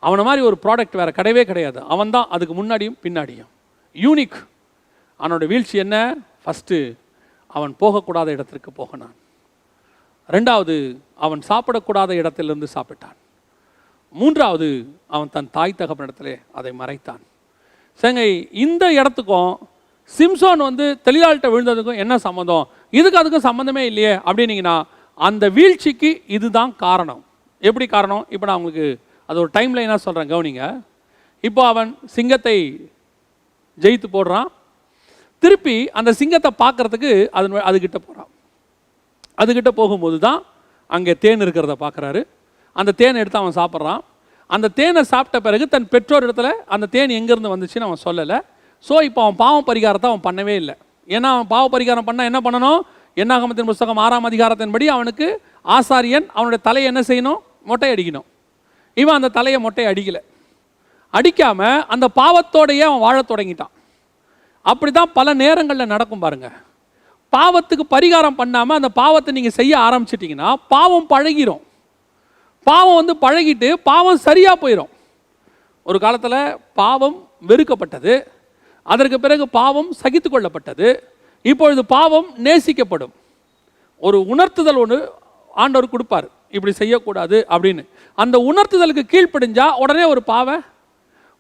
அவனை மாதிரி ஒரு ப்ராடக்ட் வேறு கிடையவே கிடையாது. அவன் தான் அதுக்கு முன்னாடியும் பின்னாடியும் யூனிக். அவனோட வீழ்ச்சி என்ன? ஃபஸ்ட்டு அவன் போகக்கூடாத இடத்திற்கு போகினான். ரெண்டாவது, அவன் சாப்பிடக்கூடாத இடத்திலிருந்து சாப்பிட்டான். மூன்றாவது, அவன் தன் தாய் தகப்பனிடத்திலே அதை மறைத்தான். சங்கை, இந்த இடத்துக்கும் சிம்சோன் தெளியாள்கிட்ட விழுந்ததுக்கும் என்ன சம்மந்தம்? இதுக்கு அதுக்கும் சம்மந்தமே இல்லையே அப்படின்னீங்கன்னா, அந்த வீழ்ச்சிக்கு இதுதான் காரணம். எப்படி காரணம்? இப்போ நான் உங்களுக்கு அது ஒரு டைம் லைனாக சொல்கிறேன், கவனிங்க. இப்போ அவன் சிங்கத்தை ஜெயித்து போடுறான். திருப்பி அந்த சிங்கத்தை பார்க்குறதுக்கு அதுக்கிட்ட போகிறான். அதுக்கிட்ட போகும்போது தான் அங்கே தேன் இருக்கிறத பார்க்குறாரு. அந்த தேனை எடுத்து அவன் சாப்பிட்றான். அந்த தேனை சாப்பிட்ட பிறகு தன் பெற்றோர் இடத்துல அந்த தேன் எங்கேருந்து வந்துச்சுன்னு அவன் சொல்லலை. ஸோ இப்போ அவன் பாவ பரிகாரத்தை அவன் பண்ணவே இல்லை. ஏன்னா அவன் பாவ பரிகாரம் பண்ணால் என்ன பண்ணணும்? என்னாகமத்தின் புஸ்தகம் 6ஆம் அதிகாரத்தின்படி அவனுக்கு ஆசாரியன் அவனுடைய தலையை என்ன செய்யணும்? மொட்டை அடிக்கணும். இவன் அந்த தலையை மொட்டை அடிக்கலை. அடிக்காமல் அந்த பாவத்தோடையே அவன் வாழ தொடங்கிட்டான். அப்படி தான் பல நேரங்களில் நடக்கும் பாருங்கள். பாவத்துக்கு பரிகாரம் பண்ணாமல் அந்த பாவத்தை நீங்கள் செய்ய ஆரம்பிச்சிட்டிங்கன்னா பாவம் பழகிரும். பாவம் பழகிட்டு பாவம் சரியாக போயிடும். ஒரு காலத்தில் பாவம் வெறுக்கப்பட்டது, அதற்கு பிறகு பாவம் சகித்து கொள்ளப்பட்டது, இப்பொழுது பாவம் நேசிக்கப்படும். ஒரு உணர்த்துதல் ஒன்று ஆண்டவர் கொடுப்பார், இப்படி செய்யக்கூடாது அப்படின்னு. அந்த உணர்த்துதலுக்கு கீழ்ப்படிஞ்சா உடனே ஒரு பாவ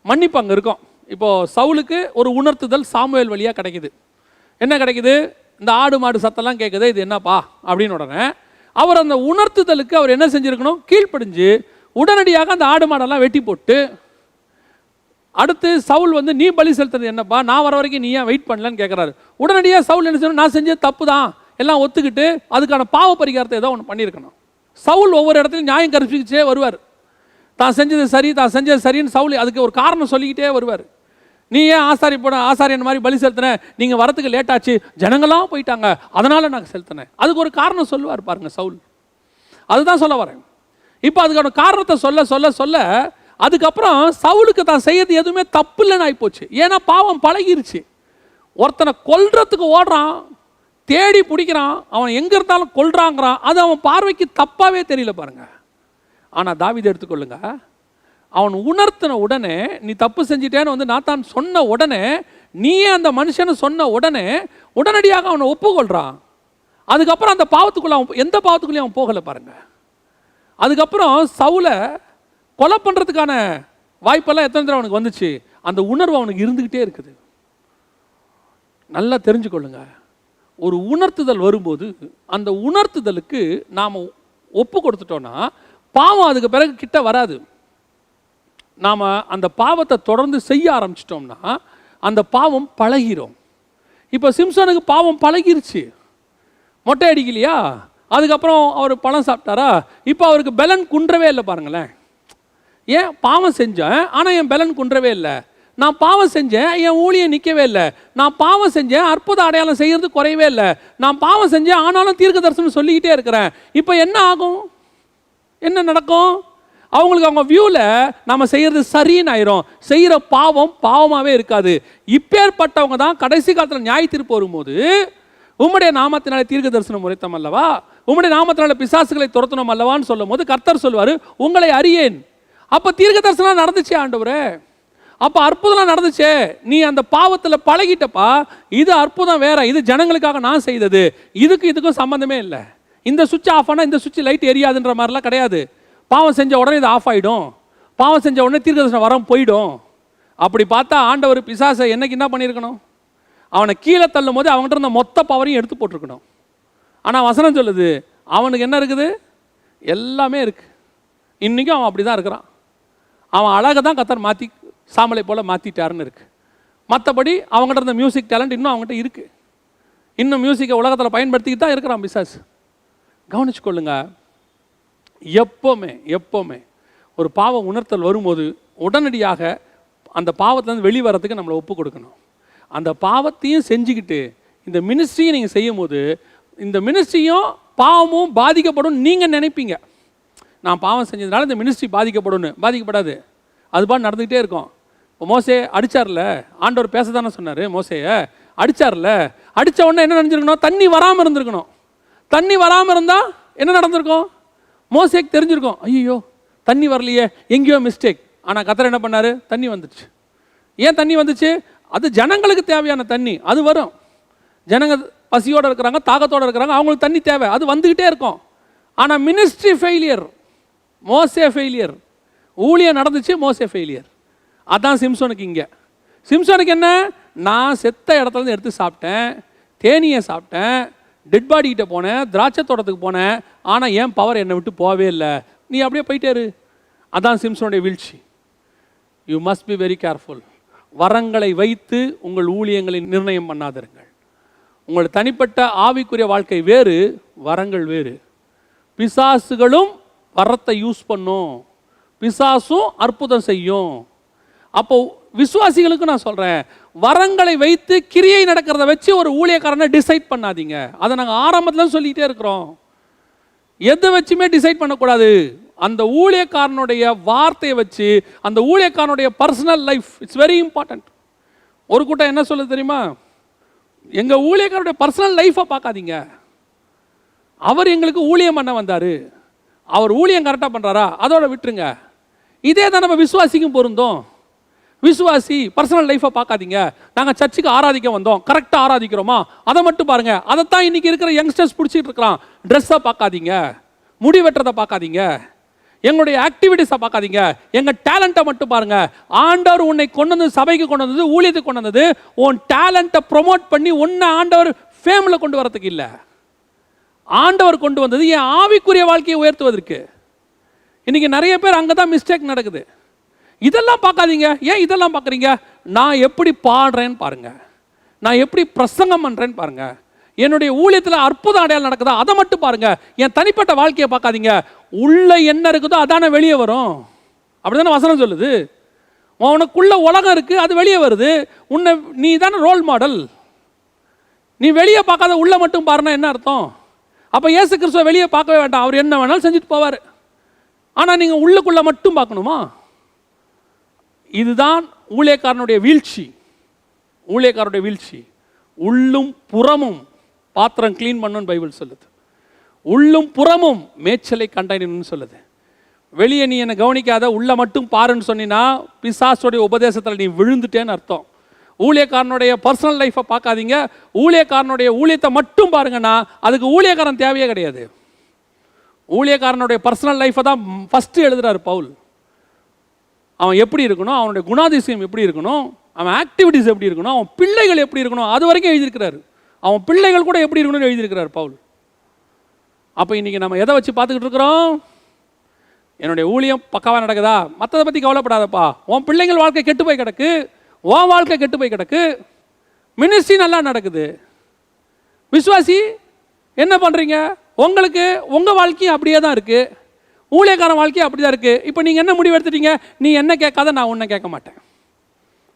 மன்னிப்பு அங்கே இருக்கும். இப்போது சவுலுக்கு ஒரு உணர்த்துதல் சாமுவேல் வழியாக கிடைக்குது. என்ன கிடைக்குது? இந்த ஆடு மாடு சத்தெல்லாம் கேட்குது, இது என்னப்பா அப்படின்னு. உடனே அவர் அந்த உணர்த்துதலுக்கு அவர் என்ன செஞ்சுருக்கணும்? கீழ்ப்படிஞ்சு உடனடியாக அந்த ஆடு மாடெல்லாம் வெட்டி போட்டு, அடுத்து சவுல் நீ பலி செலுத்துறது என்னப்பா, நான் வர வரைக்கும் நீ ஏன் வெயிட் பண்ணலன்னு கேட்குறாரு. உடனடியாக சவுல் என்ன செய்யணும்? நான் செஞ்சது தப்பு தான் எல்லாம் ஒத்துக்கிட்டு அதுக்கான பாவ பரிகாரத்தை ஏதோ ஒன்று பண்ணியிருக்கணும். சவுல் ஒவ்வொரு இடத்துலையும் நியாயம் கற்பிச்சே வருவார். தான் செஞ்சது சரி, தான் செஞ்சது சரின்னு சவுல் அதுக்கு ஒரு காரணம் சொல்லிக்கிட்டே வருவார். நீ ஏன் ஆசாரியன் மாதிரி பலி செலுத்தின, நீங்கள் வரத்துக்கு லேட் ஆச்சு, ஜனங்களாம் போயிட்டாங்க, அதனால் நான் செலுத்தினேன். அதுக்கு ஒரு காரணம் சொல்லுவார் பாருங்கள் சவுல். அதுதான் சொல்ல வரேன். இப்போ அதுக்கான காரணத்தை சொல்ல சொல்ல சொல்ல அதுக்கப்புறம் சவுலுக்கு தான் செய்யறது எதுவுமே தப்பு இல்லைன்னு ஆகிப்போச்சு. ஏன்னா பாவம் பழகிருச்சு. ஒருத்தனை கொல்றதுக்கு ஓடுறான், தேடி பிடிக்கிறான், அவன் எங்கே இருந்தாலும் கொல்றாங்கிறான். அது அவன் பார்வைக்கு தப்பாகவே தெரியல பாருங்க. ஆனால் தாவீது எடுத்துக்கொள்ளுங்க, அவன் உணர்த்தின உடனே, நீ தப்பு செஞ்சிட்டேன்னு நாத்தான் சொன்ன உடனே, நீயே அந்த மனுஷனை சொன்ன உடனே உடனடியாக அவனை ஒப்புக்கொள்றான். அதுக்கப்புறம் அந்த பாவத்துக்குள்ள அவன் எந்த பாவத்துக்குள்ளேயும் அவன் போகலை பாருங்க. அதுக்கப்புறம் சவுலை கொலை பண்ணுறதுக்கான வாய்ப்பெல்லாம் எத்தனை தடவை அவனுக்கு வந்துச்சு. அந்த உணர்வு அவனுக்கு இருந்துக்கிட்டே இருக்குது. நல்லா தெரிஞ்சுக்கொள்ளுங்க, ஒரு உணர்த்துதல் வரும்போது அந்த உணர்த்துதலுக்கு நாம் ஒப்பு கொடுத்துட்டோன்னா பாவம் அதுக்கு பிறகு கிட்ட வராது. நாம் அந்த பாவத்தை தொடர்ந்து செய்ய ஆரம்பிச்சிட்டோம்னா அந்த பாவம் பழகிரும். இப்போ சிம்சனுக்கு பாவம் பழகிருச்சு, மொட்டை அடிக்கலையா, அதுக்கப்புறம் அவர் பழம் சாப்பிட்டாரா, இப்போ அவருக்கு பலன் குன்றவே இல்லை பாருங்களேன். ஏன்? பாவம் செஞ்சேன் ஆனால் என் பலன் குன்றவே இல்லை. நான் பாவம் செஞ்சேன், என் ஊழியம் நிற்கவே இல்லை. நான் பாவம் செஞ்சேன், அற்புத அடையாளம் செய்கிறது குறையவே இல்லை. நான் பாவம் செஞ்சேன், ஆனாலும் தீர்க்க தரிசனம் சொல்லிக்கிட்டே இருக்கிறேன். இப்போ என்ன ஆகும்? என்ன நடக்கும்? அவங்களுக்கு அவங்க வியூவில் நம்ம செய்கிறது சரின்னு ஆயிரும். செய்கிற பாவம் பாவமாகவே இருக்காது. இப்பேற்பட்டவங்க தான் கடைசி காலத்தில் நியாய தீர்ப்பு வரும்போது, உம்முடைய நாமத்தினாலே தீர்க்க தரிசனம் உரைத்தோம் அல்லவா, உம்முடைய நாமத்தினால பிசாசுகளை துரத்தணும் அல்லவான்னு சொல்லும் போது கர்த்தர் சொல்வார், உங்களை அறியேன். அப்போ தீர்க்க தரிசனம் நடந்துச்சே ஆண்டவரே, அப்போ அற்புதம் நடந்துச்சே, நீ அந்த பாவத்தில் பழகிட்டப்பா, இது அற்புதம் வேற, இது ஜனங்களுக்காக நான் செய்தது, இதுக்கும் சம்மந்தமே இல்லை. இந்த சுவிட்ச் ஆஃப் ஆனால் இந்த சுவிட்ச் லைட் எரியாதுன்ற மாதிரிலாம் கிடையாது. பாவம் செஞ்ச உடனே இது ஆஃப் ஆகிடும், பாவம் செஞ்ச உடனே தீர்க்க தரிசனம் வரம் போயிடும். அப்படி பார்த்தா ஆண்டவர் பிசாசை என்னைக்கு என்ன பண்ணியிருக்கணும், அவனை கீழே தள்ளும் போது அவங்ககிட்ட இருந்த மொத்த பவரையும் எடுத்து போட்டிருக்கணும். ஆனால் வசனம் சொல்லுது, அவனுக்கு என்ன இருக்குது, எல்லாமே இருக்கு. இன்றைக்கும் அவன் அப்படி தான் இருக்கிறான். அவன் அழகை தான் கர்த்தர் மாற்றி சாமலை போல் மாற்றிட்டாருன்னு இருக்கு. மற்றபடி அவங்ககிட்ட இருந்த மியூசிக் டேலண்ட் இன்னும் அவங்ககிட்ட இருக்கு. இன்னும் மியூசிக்கை உலகத்தில் பயன்படுத்திக்கிட்டு தான் இருக்கிறான் பிசாசு. கவனிச்சு கொள்ளுங்க. எப்போவுமே ஒரு பாவ உணர்த்தல் வரும்போது உடனடியாக அந்த பாவத்திலேருந்து வெளிவரத்துக்கு நம்மளை ஒப்பு கொடுக்கணும். அந்த பாவத்தையும் செஞ்சுக்கிட்டு இந்த மினிஸ்ட்ரியை நீங்கள் செய்யும் போது இந்த மினிஸ்ட்ரியும் பாவமும் பாதிக்கப்படும் நீங்கள் நினைப்பீங்க. நான் பாவம் செஞ்சதுனால இந்த மினிஸ்ட்ரி பாதிக்கப்படும்னு. பாதிக்கப்படாது, அது பாட்டு நடந்துக்கிட்டே இருக்கும். இப்போ மோசே அடித்தார்ல, ஆண்டவர் பேச தானே சொன்னார், மோசையை அடித்தார்ல, அடித்த உடனே என்ன நினைஞ்சிருக்கணும், தண்ணி வராமல் இருந்திருக்கணும். தண்ணி வராமல் இருந்தால் என்ன நடந்திருக்கும், மோசேக்கு தெரிஞ்சிருக்கும், ஐயோ தண்ணி வரலையே, எங்கேயோ மிஸ்டேக். ஆனால் கர்த்தர் என்ன பண்ணார், தண்ணி வந்துச்சு. ஏன் தண்ணி வந்துச்சு, அது ஜனங்களுக்கு தேவையான தண்ணி, அது வரும். ஜனங்க பசியோடு இருக்கிறாங்க, தாகத்தோடு இருக்கிறாங்க, அவங்களுக்கு தண்ணி தேவை, அது வந்துக்கிட்டே இருக்கும். ஆனால் மினிஸ்ட்ரி ஃபெயிலியர், மோசே ஃபெயிலியர். ஊழியம் நடந்துச்சு, மோசே ஃபெயிலியர். அதான் சிம்சோனுக்கு. இங்கே சிம்சோனுக்கு என்ன, நான் செத்த இடத்துலேருந்து எடுத்து சாப்பிட்டேன், தேனியை சாப்பிட்டேன், டெட் பாடிக்கிட்ட போனேன், திராட்சை தோட்டத்துக்கு போனேன், ஆனால் ஏன் பவர் என்னை விட்டு போகவே இல்லை, நீ அப்படியே போயிட்டாரு. அதான் சிம்சோனுடைய வீழ்ச்சி. You must be very careful. வரங்களை வைத்து உங்கள் ஊழியங்களை நிர்ணயம் பண்ணாதிருங்கள். உங்கள் தனிப்பட்ட ஆவிக்குரிய வாழ்க்கை வேறு, வரங்கள் வேறு. பிசாசுகளும் வரத்தை யூஸ் பண்ணும், பிசாசும் அற்புதம் செய்யும். அப்போ விசுவாசிகளுக்கு நான் சொல்கிறேன், வரங்களை வைத்து கிரியை நடக்கிறத வச்சு ஒரு ஊழியக்காரனை டிசைட் பண்ணாதீங்க. அதை நாங்கள் ஆரம்பத்தில் சொல்லிகிட்டே இருக்கிறோம். எதை வச்சுமே டிசைட் பண்ணக்கூடாது. அந்த ஊழியக்காரனுடைய வார்த்தையை வச்சு, அந்த ஊழியக்காரனுடைய personal life, it's very important. ஒரு கூட்டம் என்ன சொல்லுது தெரியுமா, எங்கள் ஊழியக்காரனுடைய பர்சனல் லைஃப்பை பார்க்காதீங்க, அவர் எங்களுக்கு ஊழியம் பண்ண வந்தார், அவர் ஊழியம் கரெக்டாக பண்ணுறாரா, அதோட விட்டுருங்க. இதே தான் நம்ம விசுவாசிக்கும் பொருந்தும். விசுவாசி பர்சனல் லைஃப்பை பார்க்காதீங்க, நாங்கள் சர்ச்சுக்கு ஆராதிக்க வந்தோம், கரெக்டாக ஆராதிக்கிறோமா அதை மட்டும் பாருங்கள். அதைத்தான் இன்றைக்கி இருக்கிற யங்ஸ்டர்ஸ் பிடிச்சிட்டு இருக்கிறான். ட்ரெஸ்ஸை பார்க்காதீங்க, முடி வெட்டுறதை பார்க்காதீங்க, எங்களுடைய ஆக்டிவிட்டீஸை பார்க்காதீங்க, எங்கள் டேலண்ட்டை மட்டும் பாருங்கள். ஆண்டவர் உன்னை கொண்டு வந்து சபைக்கு கொண்டு வந்தது, ஊழியத்துக்கு கொண்டு வந்தது, உன் டேலண்ட்டை ப்ரொமோட் பண்ணி உன்னை ஆண்டவர் ஃபேமில் கொண்டு வரதுக்கு இல்லை. ஆண்டவர் கொண்டு வந்தது என் ஆவிக்குரிய வாழ்க்கையை உயர்த்துவதற்கு. இன்றைக்கி நிறைய பேர் அங்கே தான் மிஸ்டேக் நடக்குது. இதெல்லாம் பார்க்காதீங்க. ஏன் இதெல்லாம் பார்க்குறீங்க, நான் எப்படி பாடுறேன்னு பாருங்கள், நான் எப்படி பிரசங்கம் பண்ணுறேன்னு பாருங்கள், என்னுடைய ஊழியத்தில் அற்புதம் அடையாளம் நடக்குதா அதை மட்டும் பாருங்கள். என் தனிப்பட்ட வாழ்க்கையை பார்க்காதீங்க. உள்ள என்ன இருக்குதோ அதானே வெளியே வரும். அப்படி தானே வசனம் சொல்லுது. உனக்குள்ள உலகம் இருக்குது, அது வெளியே வருது. உன்னை நீ தானே ரோல் மாடல். நீ வெளியே பார்க்காத உள்ள மட்டும் பாருன்னா என்ன அர்த்தம்? அப்போ இயேசு கிறிஸ்துவை வெளியே பார்க்கவே வேண்டாம், அவர் என்ன வேணாலும் செஞ்சுட்டு போவார். ஆனால் நீங்கள் உள்ளுக்குள்ளே மட்டும் பார்க்கணுமா? இதுதான் ஊழியக்காரனுடைய வீழ்ச்சி. ஊழியக்காரனுடைய வீழ்ச்சி. உள்ளும் புறமும் பாத்திரம் க்ளீன் பண்ணணும்னு பைபிள் சொல்லுது. உள்ளும் புறமும் மேய்ச்சலை கண்டறியணும்னு சொல்லுது. வெளியே நீ என்னை கவனிக்காத, உள்ள மட்டும் பாருன்னு சொன்னீங்கன்னா பிசாசுடைய உபதேசத்தில் நீ விழுந்துட்டேன்னு அர்த்தம். ஊழியக்காரனுடைய பர்சனல் லைஃப்பை பார்க்காதீங்க, ஊழியக்காரனுடைய ஊழியத்தை மட்டும் பாருங்கன்னா அதுக்கு ஊழியக்காரன் தேவையே கிடையாது. ஊழியக்காரனுடைய பர்சனல் லைஃப்பை தான் ஃபஸ்ட்டு எழுதுறாரு பவுல். அவன் எப்படி இருக்கணும், அவனுடைய குணாதிசயம் எப்படி இருக்கணும், அவன் ஆக்டிவிட்டிஸ் எப்படி இருக்கணும், அவன் பிள்ளைகள் எப்படி இருக்கணும், அது வரைக்கும் எழுதியிருக்கிறாரு. அவன் பிள்ளைகள் கூட எப்படி இருக்கணும்னு எழுதியிருக்கிறார் பவுல். அப்போ இன்றைக்கி நம்ம எதை வச்சு பார்த்துக்கிட்டு இருக்கிறோம்? என்னுடைய ஊழியம் பக்காவாக நடக்குதா, மற்றதை பற்றி கவலைப்படாதப்பா. உன் பிள்ளைங்கள் வாழ்க்கை கெட்டு போய் கிடக்கு, உன் வாழ்க்கை கெட்டு போய் கிடக்கு, மினிஸ்ட்ரி நல்லா நடக்குது. விசுவாசி என்ன பண்ணுறீங்க? உங்களுக்கு உங்கள் வாழ்க்கையும் அப்படியே தான் இருக்குது, ஊழியக்காரன் வாழ்க்கையும் அப்படி தான் இருக்குது. இப்போ நீங்கள் என்ன முடிவு எடுத்துட்டீங்க? நீ என்ன கேட்காத, நான் ஒன்றை கேட்க மாட்டேன்.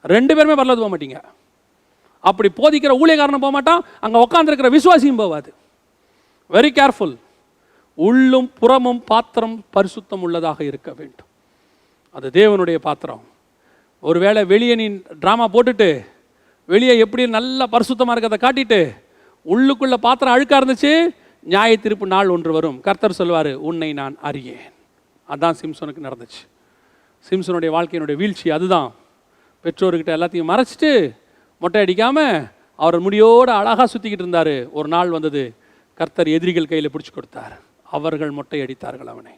ரெண்டு பேருமே பரலோகத்துக்கு போக மாட்டீங்க. அப்படி போதிக்கிற ஊழியக்காரனும் போக மாட்டான், அங்கே உட்காந்துருக்கிற விசுவாசியும் போகாது. Very careful. உள்ளும் புறமும் பாத்திரம் பரிசுத்தம் உள்ளதாக இருக்க வேண்டும். அது தேவனுடைய பாத்திரம். ஒருவேளை வெளியே நீ ட்ராமா போட்டுட்டு வெளியே எப்படி நல்லா பரிசுத்தமாக இருக்கிறத காட்டிட்டு உள்ளுக்குள்ள பாத்திரம் அழுக்காக இருந்துச்சு, நியாய தீர்ப்பு நாள் ஒன்று வரும். கர்த்தர் சொல்வார், உன்னை நான் அறியேன். அதுதான் சிம்சோனுக்கு நடந்துச்சு. சிம்சோனுடைய வாழ்க்கையினுடைய வீழ்ச்சி அதுதான். பெற்றோர்கிட்ட எல்லாத்தையும் மறைச்சிட்டு மொட்டை அடிக்காமல் அவர் முடியோடு அழகாக சுற்றிக்கிட்டு இருந்தார். ஒரு நாள் வந்தது, கர்த்தர் எதிரிகள் கையில் பிடிச்சி கொடுத்தார். அவர்கள் மொட்டை அடித்தார்கள் அவனை.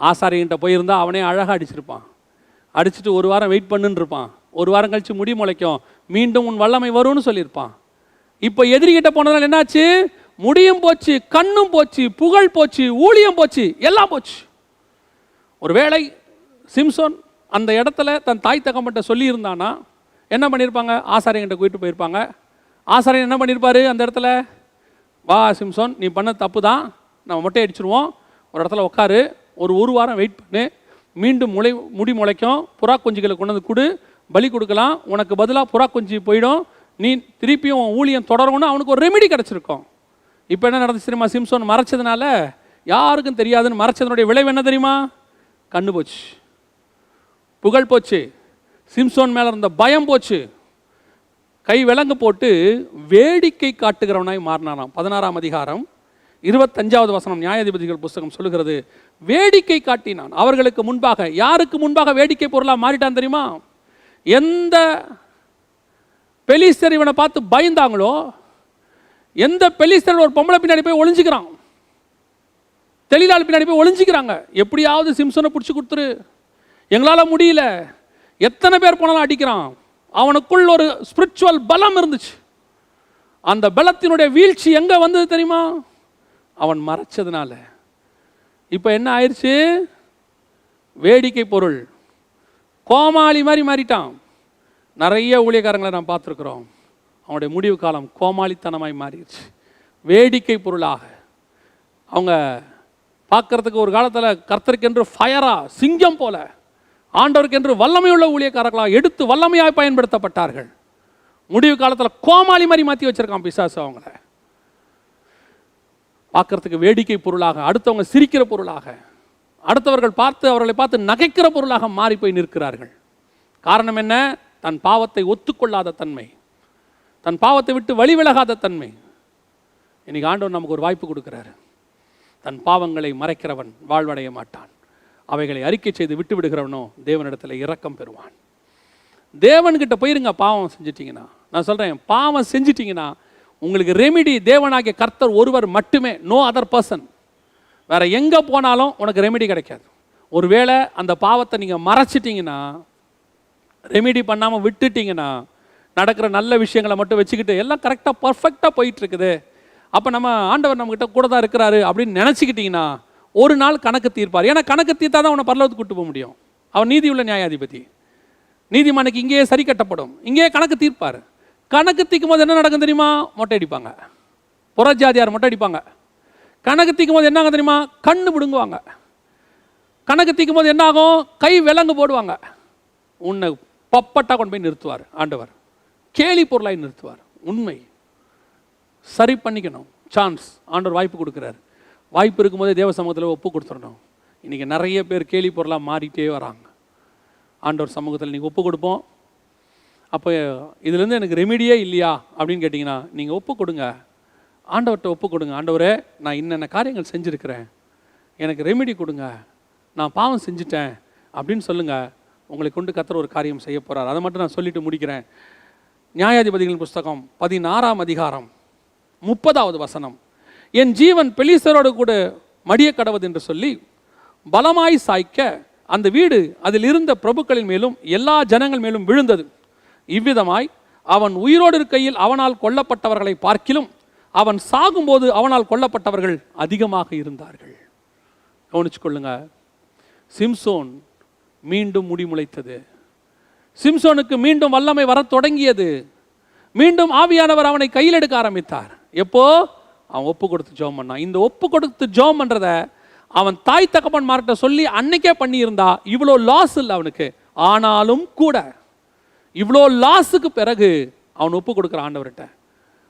ஆசாரியன்கிட்ட போயிருந்தால் அவனே அழகாக அடிச்சிருப்பான். அடிச்சுட்டு ஒரு வாரம் வெயிட் பண்ணுன்னு இருப்பான். ஒரு வாரம் கழித்து முடி முளைக்கும், மீண்டும் உன் வல்லமை வரும்னு சொல்லியிருப்பான். இப்போ எதிரிகிட்ட போனதுனால என்னாச்சு? முடியும் போச்சு, கண்ணும் போச்சு, புகழ் போச்சு, ஊழியம் போச்சு, எல்லாம் போச்சு. ஒரு வேளை சிம்சோன் அந்த இடத்துல தன் தாய் தகப்பன்கிட்ட சொல்லியிருந்தானா என்ன பண்ணியிருப்பாங்க? ஆசாரியன்கிட்ட கூட்டிட்டு போயிருப்பாங்க. ஆசாரியன் என்ன பண்ணியிருப்பாரு? அந்த இடத்துல, வா சிம்சோன், நீ பண்ண தப்பு தான், நம்ம மொட்டை அடிச்சிருவோம், ஒரு இடத்துல உட்காரு, ஒரு வாரம் வெயிட் பண்ணு, மீண்டும் முடி முளைக்கும், புறா குஞ்சுகளை கொண்டு வந்து கொடு, பலி கொடுக்கலாம், உனக்கு பதிலாக புறா குஞ்சு போயிடும், நீ திருப்பியும் ஊழியம் தொடரணும்னு அவனுக்கு ஒரு ரெமிடி கிடச்சிருக்கும். இப்போ என்ன நடந்துச்சு தெரியுமா? சிம்சோன் மறைச்சதுனால, யாருக்கும் தெரியாதுன்னு மறைச்சதனுடைய விளைவு என்ன தெரியுமா? கண்ணு போச்சு, புகழ் போச்சு, சிம்சோன் மேலே இருந்த பயம் போச்சு, கை விலங்கு போட்டு வேடிக்கை காட்டுகிறவனாய் மாறினானாம். 16ஆம் அதிகாரம் 25வது வசனம் நியாயாதிபதிகள் புஸ்தகம் சொல்லுகிறது, வேடிக்கை காட்டினான் அவர்களுக்கு முன்பாக. யாருக்கு முன்பாக வேடிக்கை பொருளாக மாறிட்டான் தெரியுமா? எந்த பெலிஸ்தர் இவனை பார்த்து பயந்தாங்களோ, எந்த பெலிஸ்தர் ஒரு பொம்பளை பின்னாடி போய் ஒளிஞ்சிக்கிறான், தெளிலாள் பின்னாடி போய் ஒளிஞ்சிக்கிறாங்க, எப்படியாவது சிம்சனை பிடிச்சி கொடுத்துரு, எங்களால் முடியல, எத்தனை பேர் போனாலும் அடிக்கிறான். அவனுக்குள் ஒரு ஸ்பிரிச்சுவல் பலம் இருந்துச்சு. அந்த பலத்தினுடைய வீழ்ச்சி எங்கே வந்தது தெரியுமா? அவன் மறைச்சதுனால. இப்போ என்ன ஆயிடுச்சு? வேடிக்கை பொருள், கோமாளி மாதிரி மாறிட்டான். நிறைய ஊழியக்காரங்களை நாம் பார்த்துருக்குறோம், அவனுடைய முடிவு காலம் கோமாளித்தனமாய் மாறிடுச்சு. வேடிக்கை பொருளாக அவங்க பார்க்கறதுக்கு ஒரு காலத்தில் கர்த்தருக்கென்று ஃபயரா, சிங்கம் போல, ஆண்டவருக்கென்று வல்லமையுள்ள ஊழியக்காரர்களாக எடுத்து வல்லமையாய் பயன்படுத்தப்பட்டார்கள். முடிவு காலத்தில் கோமாளி மாதிரி மாற்றி வச்சிருக்கான் பிசாசு. அவங்கள பார்க்கறதுக்கு வேடிக்கை பொருளாக, அடுத்தவங்க சிரிக்கிற பொருளாக, அடுத்தவர்கள் பார்த்து அவர்களை பார்த்து நகைக்கிற பொருளாக மாறி போய் நிற்கிறார்கள். காரணம் என்ன? தன் பாவத்தை ஒத்துக்கொள்ளாத தன்மை, தன் பாவத்தை விட்டு வழி விலகாத தன்மை. இன்னைக்கு ஆண்டவர் நமக்கு ஒரு வாய்ப்பு கொடுக்கிறாரு. தன் பாவங்களை மறைக்கிறவன் வாழ்வடைய மாட்டான், அவைகளை அறிக்கை செய்து விட்டு விடுகிறவனோ தேவனிடத்தில் இரக்கம் பெறுவான். தேவன்கிட்ட போயிருங்க. பாவம் செஞ்சிட்டிங்கன்னா, நான் சொல்கிறேன், பாவம் செஞ்சிட்டிங்கன்னா உங்களுக்கு ரெமிடி தேவனாகிய கர்த்தர் ஒருவர் மட்டுமே, நோ அதர் பர்சன். வேற எங்கே போனாலும் உனக்கு ரெமிடி கிடைக்காது. ஒருவேளை அந்த பாவத்தை நீங்கள் மறைச்சிட்டிங்கன்னா, ரெமிடி பண்ணாமல் விட்டுட்டிங்கன்னா, நடக்கிற நல்ல விஷயங்களை மட்டும் வச்சுக்கிட்டு எல்லாம் கரெக்டாக பர்ஃபெக்டாக போயிட்டுருக்குது, அப்போ நம்ம ஆண்டவர் நம்மக்கிட்ட கூட தான் இருக்கிறாரு அப்படின்னு நினச்சிக்கிட்டிங்கன்னா ஒரு நாள் கணக்கு தீர்ப்பார். ஏன்னா கணக்கு தீர்த்தா தான் அவனை பரலோகத்துக்கு கூட்டு போக முடியும். அவன் நீதி உள்ள நியாயாதிபதி, நீதிமானுக்கு இங்கேயே சரி கட்டப்படும், இங்கேயே கணக்கு தீர்ப்பார். கணக்கு தீர்க்கும் போது என்ன நடக்கும் தெரியுமா? மொட்டை அடிப்பாங்க, புறஜாதியார் மொட்டை அடிப்பாங்க. கணக்கு தீர்க்கும் போது என்ன ஆகும் தெரியுமா? கண்ணு பிடுங்குவாங்க. கணக்கு தீர்க்கும் போது என்ன ஆகும்? கை விலங்கு போடுவாங்க. உன்னை பப்பட்டா கொண்டு போய் நிறுத்துவார் ஆண்டவர், கேலி பொருளாய் நிறுத்துவார். உண்மை சரி பண்ணிக்கணும். சான்ஸ் ஆண்டவர் வாய்ப்பு கொடுக்குறாரு. வாய்ப்பு இருக்கும்போதே தேவ சமூகத்தில் ஒப்பு கொடுத்துடணும். இன்றைக்கி நிறைய பேர் கேலி பொருளாக மாறிட்டே வராங்க. ஆண்டவர் சமூகத்தில் நீங்கள் ஒப்பு கொடுப்போம். அப்போ இதுலேருந்து எனக்கு ரெமிடியே இல்லையா அப்படின்னு கேட்டிங்கன்னா, நீங்கள் ஒப்பு கொடுங்க, ஆண்டவர்கிட்ட ஒப்பு கொடுங்க. ஆண்டவரே, நான் இன்னென்ன காரியங்கள் செஞ்சுருக்கிறேன், எனக்கு ரெமிடி கொடுங்க, நான் பாவம் செஞ்சுட்டேன் அப்படின்னு சொல்லுங்கள். உங்களை கொண்டு கர்த்தர் ஒரு காரியம் செய்ய போகிறார். அதை மட்டும் நான் சொல்லிட்டு முடிக்கிறேன். நியாயாதிபதிகளின் புஸ்தகம் 16ஆம் அதிகாரம் 30வது வசனம், என் ஜீவன் பெலிஸ்தரோடு கூட மடிய கடவது என்று சொல்லி பலமாய் சாய்க்க அந்த வீடு அதில் இருந்த பிரபுக்களின் மேலும் எல்லா ஜனங்கள் மேலும் விழுந்தது. இவ்விதமாய் அவன் உயிரோடு இருக்கையில் அவனால் கொல்லப்பட்டவர்களை பார்க்கிலும் அவன் சாகும்போது அவனால் கொல்லப்பட்டவர்கள் அதிகமாக இருந்தார்கள். கவனிச்சு கொள்ளுங்க. சிம்சோன் மீண்டும் முடிமுளைத்தது. சிம்சோனுக்கு மீண்டும் வல்லமை வர தொடங்கியது. மீண்டும் ஆவியானவர் அவனை கையில் எடுக்க ஆரம்பித்தார். எப்போ? அவன் ஒப்பு கொடுத்து ஜெபம் பண்ணான். இந்த ஒப்பு கொடுத்து ஜெபம் பண்றத அவன் தாய் தகப்பன் மார்கிட்ட சொல்லி அன்னைக்கே பண்ணியிருந்தா இவ்வளோ லாஸ் இல்லை அவனுக்கு. ஆனாலும் கூட இவ்வளோ லாஸுக்கு பிறகு அவன் ஒப்பு கொடுக்குற ஆண்டவர்கிட்ட.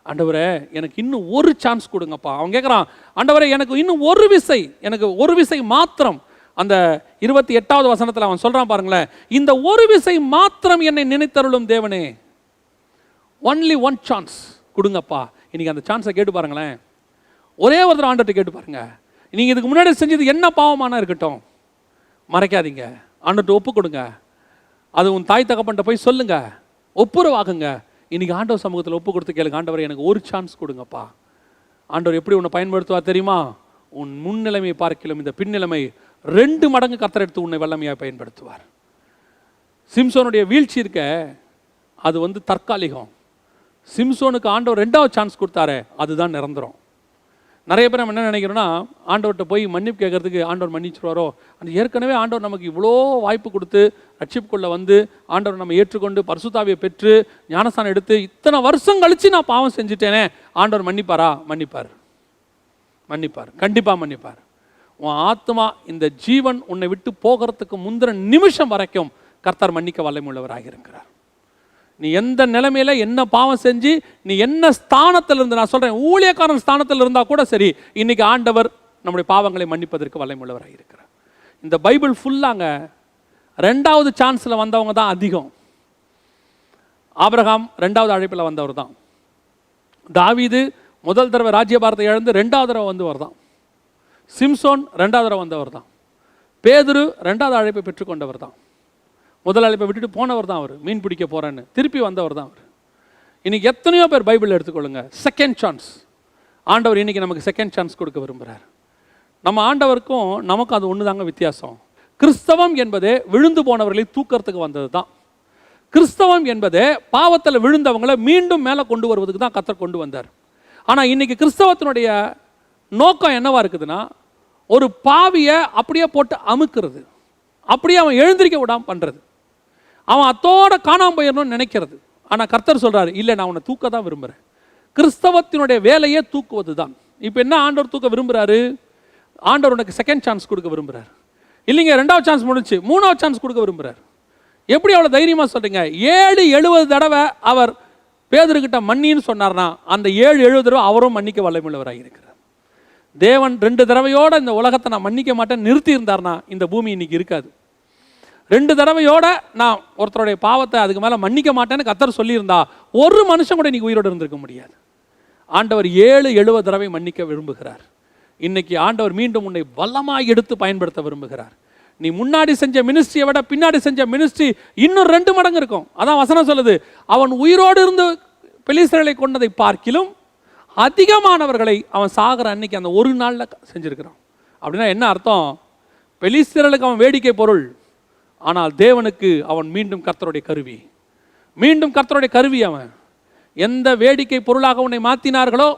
ஆண்டவரே எனக்கு இன்னும் ஒரு சான்ஸ் கொடுங்கப்பா. அவன் கேட்குறான், ஆண்டவரே எனக்கு இன்னும் ஒரு விசை, எனக்கு ஒரு விசை மாத்திரம். அந்த 28வது வசனத்தில் அவன் சொல்கிறான் பாருங்களேன், இந்த ஒரு விசை மாத்திரம் என்னை நினைத்தருளும் தேவனே, ஒன்லி ஒன் சான்ஸ் கொடுங்கப்பா. இன்னைக்கு அந்த சான்ஸை கேட்டு பாருங்களேன். ஒரே ஒருத்தர் ஆண்டவர்கிட்ட கேட்டு பாருங்க, நீங்கள் இதுக்கு முன்னாடி செஞ்சது என்ன பாவமான இருக்கட்டும், மறைக்காதீங்க, ஆண்டவர்கிட்ட ஒப்பு கொடுங்க. அது உன் தாய் தகப்பன்ட்ட போய் சொல்லுங்க, ஒப்புரவாகுங்க. இன்னைக்கு ஆண்டவர் சமூகத்தில் ஒப்பு கொடுத்து கேளுங்க, ஆண்டவர் எனக்கு ஒரு சான்ஸ் கொடுங்கப்பா. ஆண்டவர் எப்படி உன்னை பயன்படுத்துவார் தெரியுமா? உன் முன்னிலைமை பார்க்கிலும் இந்த பின்னிலைமை 2 மடங்கு கர்த்தர் எடுத்து உன்னை வல்லமையாக பயன்படுத்துவார். சிம்சோனுடைய வீழ்ச்சி இருக்க, அது தற்காலிகம். சிம்சோனுக்கு ஆண்டவர் 2வது சான்ஸ் கொடுத்தாரு, அதுதான் நிரந்தரம். நிறைய பேர் நம்ம என்ன நினைக்கிறோன்னா, ஆண்டவர்கிட்ட போய் மன்னிப்பு கேட்கறதுக்கு ஆண்டவர் மன்னிச்சுருவாரோ. அந்த ஏற்கனவே ஆண்டவர் நமக்கு இவ்வளோ வாய்ப்பு கொடுத்து ரட்சிப்புக்குள்ளே வந்து ஆண்டவர் நம்ம ஏற்றுக்கொண்டு பரிசுத்தாவியை பெற்று ஞானஸ்தானம் எடுத்து இத்தனை வருஷம் கழித்து நான் பாவம் செஞ்சுட்டேனே, ஆண்டவர் மன்னிப்பாரா? மன்னிப்பார், மன்னிப்பார், கண்டிப்பாக மன்னிப்பார். உன் ஆத்மா, இந்த ஜீவன் உன்னை விட்டு போகிறதுக்கு முந்தின நிமிஷம் வரைக்கும் கர்த்தர் மன்னிக்க வல்லமையுள்ளவராக இருக்கிறார். நீ எந்த நிலைமையில என்ன பாவம் செஞ்சு நீ என்ன ஸ்தானத்தில் இருந்து, நான் சொல்றேன் ஊழியக்காரன் ஸ்தானத்தில் இருந்தால் கூட சரி, இன்னைக்கு ஆண்டவர் நம்முடைய பாவங்களை மன்னிப்பதற்கு வல்லமையுள்ளவராக இருக்கிறார். இந்த பைபிள் ஃபுல்லாங்க 2வது சான்ஸில் வந்தவங்க தான் அதிகம். ஆபிரகாம் 2வது அழைப்பில் வந்தவர் தான். தாவீது முதல் தடவை ராஜ்யபாரத்தை இழந்து 2வது தடவை வந்தவர் தான். சிம்சோன் 2வது தடவை வந்தவர் தான். பேதுரு 2வது அழைப்பை பெற்றுக்கொண்டவர் தான். முதல் அழைப்பை விட்டுட்டு போனவர் தான் அவர், மீன் பிடிக்க போறேன்னு திருப்பி வந்தவர் தான் அவர். இன்னைக்கு எத்தனையோ பேர் பைபிள் எடுத்துக்கொள்ளுங்க, செகண்ட் சான்ஸ். ஆண்டவர் இன்னைக்கு நமக்கு செகண்ட் சான்ஸ் கொடுக்க விரும்புகிறார். நம்ம ஆண்டவருக்கும் நமக்கும் அது ஒன்று தாங்க வித்தியாசம். கிறிஸ்தவம் என்பதே விழுந்து போனவர்களை தூக்கிறதுக்கு வந்தது தான். கிறிஸ்தவம் என்பதே பாவத்தில் விழுந்தவங்களை மீண்டும் மேலே கொண்டு வருவதுக்கு தான் கர்த்தர் கொண்டு வந்தார். ஆனால் இன்னைக்கு கிறிஸ்தவத்தினுடைய நோக்கம் என்னவா இருக்குதுன்னா, ஒரு பாவியை அப்படியே போட்டு அமுக்கிறது, அப்படியே அவன் எழுந்திருக்க விடாமல் பண்ணுறது, அவன் அத்தோட காணாமல் போயிடணும்னு நினைக்கிறது. ஆனால் கர்த்தர் சொல்கிறாரு, இல்லை நான் உன்னை தூக்க தான் விரும்புகிறேன். கிறிஸ்தவத்தினுடைய வேலையே தூக்குவது தான். இப்போ என்ன ஆண்டவர் தூக்க விரும்புகிறாரு? ஆண்டவர் உனக்கு செகண்ட் சான்ஸ் கொடுக்க விரும்புகிறார். இல்லைங்க 2வது சான்ஸ் முடிஞ்சு 3வது சான்ஸ் கொடுக்க விரும்புகிறார். எப்படி அவ்வளோ தைரியமாக சொல்கிறீங்க? 7-70 தடவை அவர் பேதுருக்கிட்ட மன்னின்னு சொன்னார்னா, அந்த 7-70 தடவை அவரும் மன்னிக்க வல்லமையுள்ளவராக இருக்கிறார். தேவன் 2 தடவையோட இந்த உலகத்தை நான் மன்னிக்க மாட்டேன் நிறுத்தி இருந்தார்னா இந்த பூமி இன்னைக்கு இருக்காது. 2 தடவையோட நான் ஒருத்தருடைய பாவத்தை அதுக்கு மேலே மன்னிக்க மாட்டேன்னு கர்த்தர் சொல்லியிருந்தா ஒரு மனுஷன் கூட இன்னைக்கு உயிரோடு இருந்திருக்க முடியாது. ஆண்டவர் 7-70 தடவை மன்னிக்க விரும்புகிறார். இன்னைக்கு ஆண்டவர் மீண்டும் உன்னை வல்லமாய் எடுத்து பயன்படுத்த விரும்புகிறார். நீ முன்னாடி செஞ்ச மினிஸ்ட்ரியை விட பின்னாடி செஞ்ச மினிஸ்ட்ரி இன்னும் 2 மடங்கு இருக்கும். அதான் வசனம் சொல்லுது, அவன் உயிரோடு இருந்து பெலிஸ்தர்களை கொண்டதை பார்க்கிலும் அதிகமானவர்களை அவன் சாகிற அன்னைக்கு அந்த ஒரு நாளில் செஞ்சிருக்கிறான். அப்படின்னா என்ன அர்த்தம்? பெலிஸ்தர்களுக்கு அவன் வேடிக்கை பொருள், ஆனால் தேவனுக்கு அவன் மீண்டும் கர்த்தருடைய கருவி. மீண்டும் கர்த்தருடைய கருவி. அவன் எந்த வேடிக்கை பொருளாக உன்னை மாற்றினார்களோ,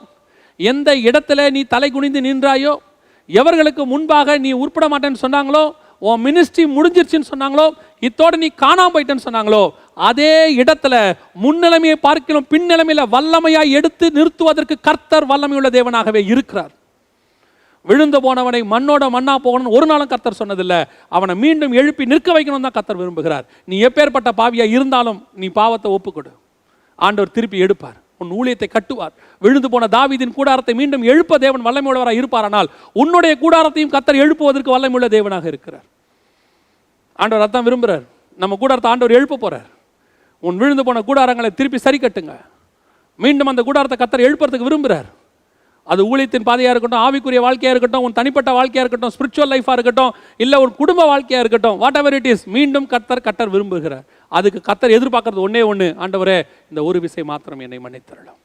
எந்த இடத்துல நீ தலை குனிந்து நின்றாயோ, எவர்களுக்கு முன்பாக நீ உருப்பட மாட்டேன்னு சொன்னாங்களோ, உன் மினிஸ்ட்ரி முடிஞ்சிருச்சுன்னு சொன்னாங்களோ, இத்தோடு நீ காணாம போயிட்டேன்னு சொன்னாங்களோ, அதே இடத்துல முன்னிலைமையை பார்க்கலாம் பின்னிலைமையில வல்லமையாய் எடுத்து நிறுத்துவதற்கு கர்த்தர் வல்லமையுள்ள தேவனாகவே இருக்கிறார். விழுந்து போனவனை மண்ணோட மண்ணா போகணும்னு ஒரு நாளும் கர்த்தர் சொன்னதில்லை. அவனை மீண்டும் எழுப்பி நிற்க வைக்கணும் தான் கர்த்தர் விரும்புகிறார். நீ எப்பேற்பட்ட பாவியா இருந்தாலும் நீ பாவத்தை ஒப்புக்கொடு, ஆண்டவர் திருப்பி எடுப்பார், உன் ஊழியத்தை கட்டுவார். விழுந்து போன தாவீதின் கூடாரத்தை மீண்டும் எழுப்ப தேவன் வல்லமையுள்ளவராக இருப்பாரானால் உன்னுடைய கூடாரத்தையும் கர்த்தர் எழுப்புவதற்கு வல்லமையுள்ள தேவனாக இருக்கிறார். ஆண்டவர் அதான் விரும்புகிறார். நம்ம கூடாரத்தை ஆண்டவர் எழுப்ப போறார். உன் விழுந்து போன கூடாரங்களை திருப்பி சரி கட்டுங்க. மீண்டும் அந்த கூடாரத்தை கர்த்தர் எழுப்புறதுக்கு விரும்புகிறார். அது ஊழியத்தின் பாதையாக இருக்கட்டும், ஆவிக்குரிய வாழ்க்கையாக இருக்கட்டும், உன் தனிப்பட்ட வாழ்க்கையாக இருக்கட்டும், ஸ்பிரிச்சுவல் லைஃபாக இருக்கட்டும், இல்லை ஒரு குடும்ப வாழ்க்கையாக இருக்கட்டும், வாட் எவர் இட் இஸ், மீண்டும் கர்த்தர் விரும்புகிறார். அதுக்கு கர்த்தர் எதிர்பார்க்கறது ஒன்னே ஒன்று, ஆண்டவரே இந்த ஒரு விசை மாத்திரம் என்னை மன்னித்தரலாம்,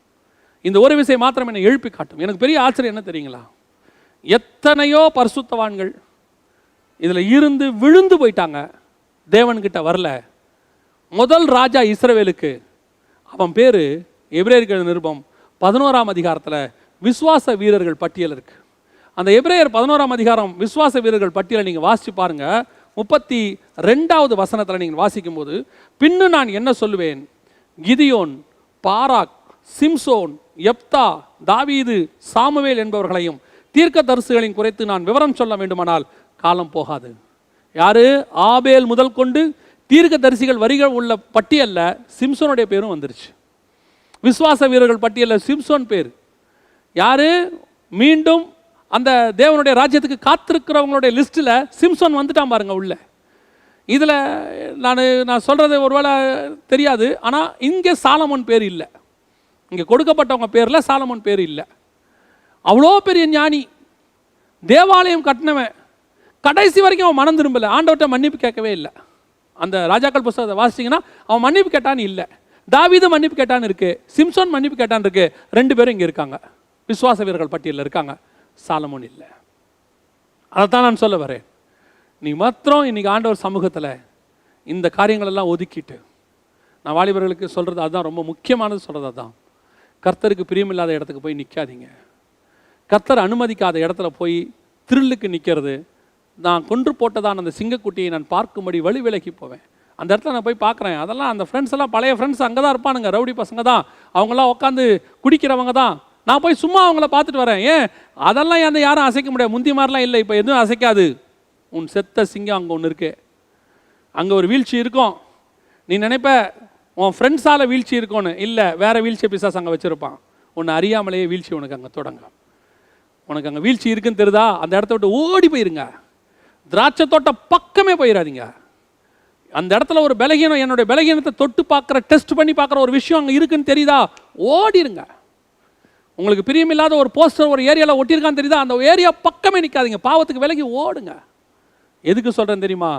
இந்த ஒரு விசை மாத்திரம் என்னை எழுப்பி காட்டும். எனக்கு பெரிய ஆச்சரியம் என்ன தெரியுங்களா, எத்தனையோ பரிசுத்தவான்கள் இதில் இருந்து விழுந்து போயிட்டாங்க, தேவன்கிட்ட வரல. முதல் ராஜா இஸ்ரவேலுக்கு, அவன் பேர் எபிரேயர்கள் நிருபம் 11ஆம் அதிகாரத்தில் விசுவாச வீரர்கள் பட்டியல் இருக்கு. அந்த எபிரேயர் 11ஆம் அதிகாரம் விசுவாச வீரர்கள் பட்டியலை நீங்கள் வாசிச்சு பாருங்க. 32வது வசனத்தில் நீங்கள் வாசிக்கும் போது, பின்னு நான் என்ன சொல்லுவேன், கிதியோன், பாராக், சிம்சோன், யெப்தா, தாவீது, சாமுவேல் என்பவர்களையும் தீர்க்கதரிசிகளையும் குறைத்து நான் விவரம் சொல்ல வேண்டுமானால் காலம் போகாது. யாரு? ஆபேல் முதல் கொண்டு தீர்க்கதரிசிகள் வரிகள் உள்ள பட்டியல்ல சிம்சோனுடைய பேரும் வந்துருச்சு. விசுவாச வீரர்கள் பட்டியலில் சிம்சோன் பேர். யாரு? மீண்டும் அந்த தேவனுடைய ராஜ்யத்துக்கு காத்திருக்கிறவங்களுடைய லிஸ்ட்டில் சிம்சோன் வந்துட்டான் பாருங்க உள்ள. இதில் நான் சொல்கிறது ஒருவேளை தெரியாது, ஆனால் இங்கே சாலமோன் பேர் இல்லை. இங்கே கொடுக்கப்பட்டவங்க பேரில் சாலமோன் பேர் இல்லை. அவ்வளோ பெரிய ஞானி, தேவாலயம் கட்டினவன், கடைசி வரைக்கும் அவன் மனம் திரும்பலை, ஆண்டவர்கிட்ட மன்னிப்பு கேட்கவே இல்லை. அந்த ராஜாக்கள் புஸ்தகத்தை வாசிச்சிங்கன்னா அவன் மன்னிப்பு கேட்டான்னு இல்லை. தாவீது மன்னிப்பு கேட்டான்னு இருக்கு, சிம்சோன் மன்னிப்பு கேட்டான்னு இருக்கு. 2 பேரும் இங்கே இருக்காங்க, விசுவாச வீரர்கள் பட்டியலில் இருக்காங்க. சாலமோன் இல்லை. அதைத்தான் நான் சொல்ல வரேன். நீ மாத்திரம் இன்னைக்கு ஆண்டவர் சமூகத்தில் இந்த காரியங்களெல்லாம் ஒதுக்கிட்டு, நான் வாலிபர்களுக்கு சொல்கிறது அதுதான், ரொம்ப முக்கியமானது சொல்கிறது அதுதான். கர்த்தருக்கு பிரியமில்லாத இடத்துக்கு போய் நிற்காதீங்க. கர்த்தர் அனுமதிக்காத இடத்துல போய் திருளுக்கு நிற்கிறது. நான் கொன்று போட்டதான் அந்த சிங்கக்குட்டியை நான் பார்க்கும்படி வழி விலகி போவேன். அந்த இடத்துல நான் போய் பார்க்குறேன், அதெல்லாம் அந்த ஃப்ரெண்ட்ஸ் எல்லாம் பழைய ஃப்ரெண்ட்ஸ் அங்கே தான் இருப்பானுங்க, ரவுடி பசங்க தான், அவங்களாம் உட்காந்து குடிக்கிறவங்க தான். நான் போய் சும்மா அவங்கள பார்த்துட்டு வரேன். ஏன் அதெல்லாம் எந்த யாரும் அசைக்க முடியாது, முந்தி மாதிரிலாம் இல்லை, இப்போ எதுவும் அசைக்காது. உன் செத்த சிங்கம் அங்கே ஒன்று இருக்கு, அங்கே ஒரு வீழ்ச்சி இருக்கும். நீ நினைப்ப உன் ஃப்ரெண்ட்ஸால் வீழ்ச்சி இருக்கும்னு, இல்லை, வேறு வீழ்ச்சியை பிசாசு அங்கே வச்சுருப்பான். உன்னை அறியாமலேயே வீழ்ச்சி உனக்கு அங்கே தொடங்கும். உனக்கு அங்கே வீழ்ச்சி இருக்குன்னு தெரியுதா, அந்த இடத்த விட்டு ஓடி போயிருங்க. திராட்சை தோட்ட பக்கமே போயிடாதீங்க. அந்த இடத்துல ஒரு பலகீனம், என்னுடைய பலகீனத்தை தொட்டு பார்க்குற, டெஸ்ட் பண்ணி பார்க்குற ஒரு விஷயம் அங்கே இருக்குன்னு தெரியுதா, ஓடிடுங்க. உங்களுக்கு பிரியமில்லாத ஒரு போஸ்டர் ஒரு ஏரியாவில் ஒட்டியிருக்கான்னு தெரியுதா, அந்த ஏரியா பக்கமே நிற்காதீங்க, பாவத்துக்கு விலகி ஓடுங்க. எதுக்கு சொல்கிறேன் தெரியுமா?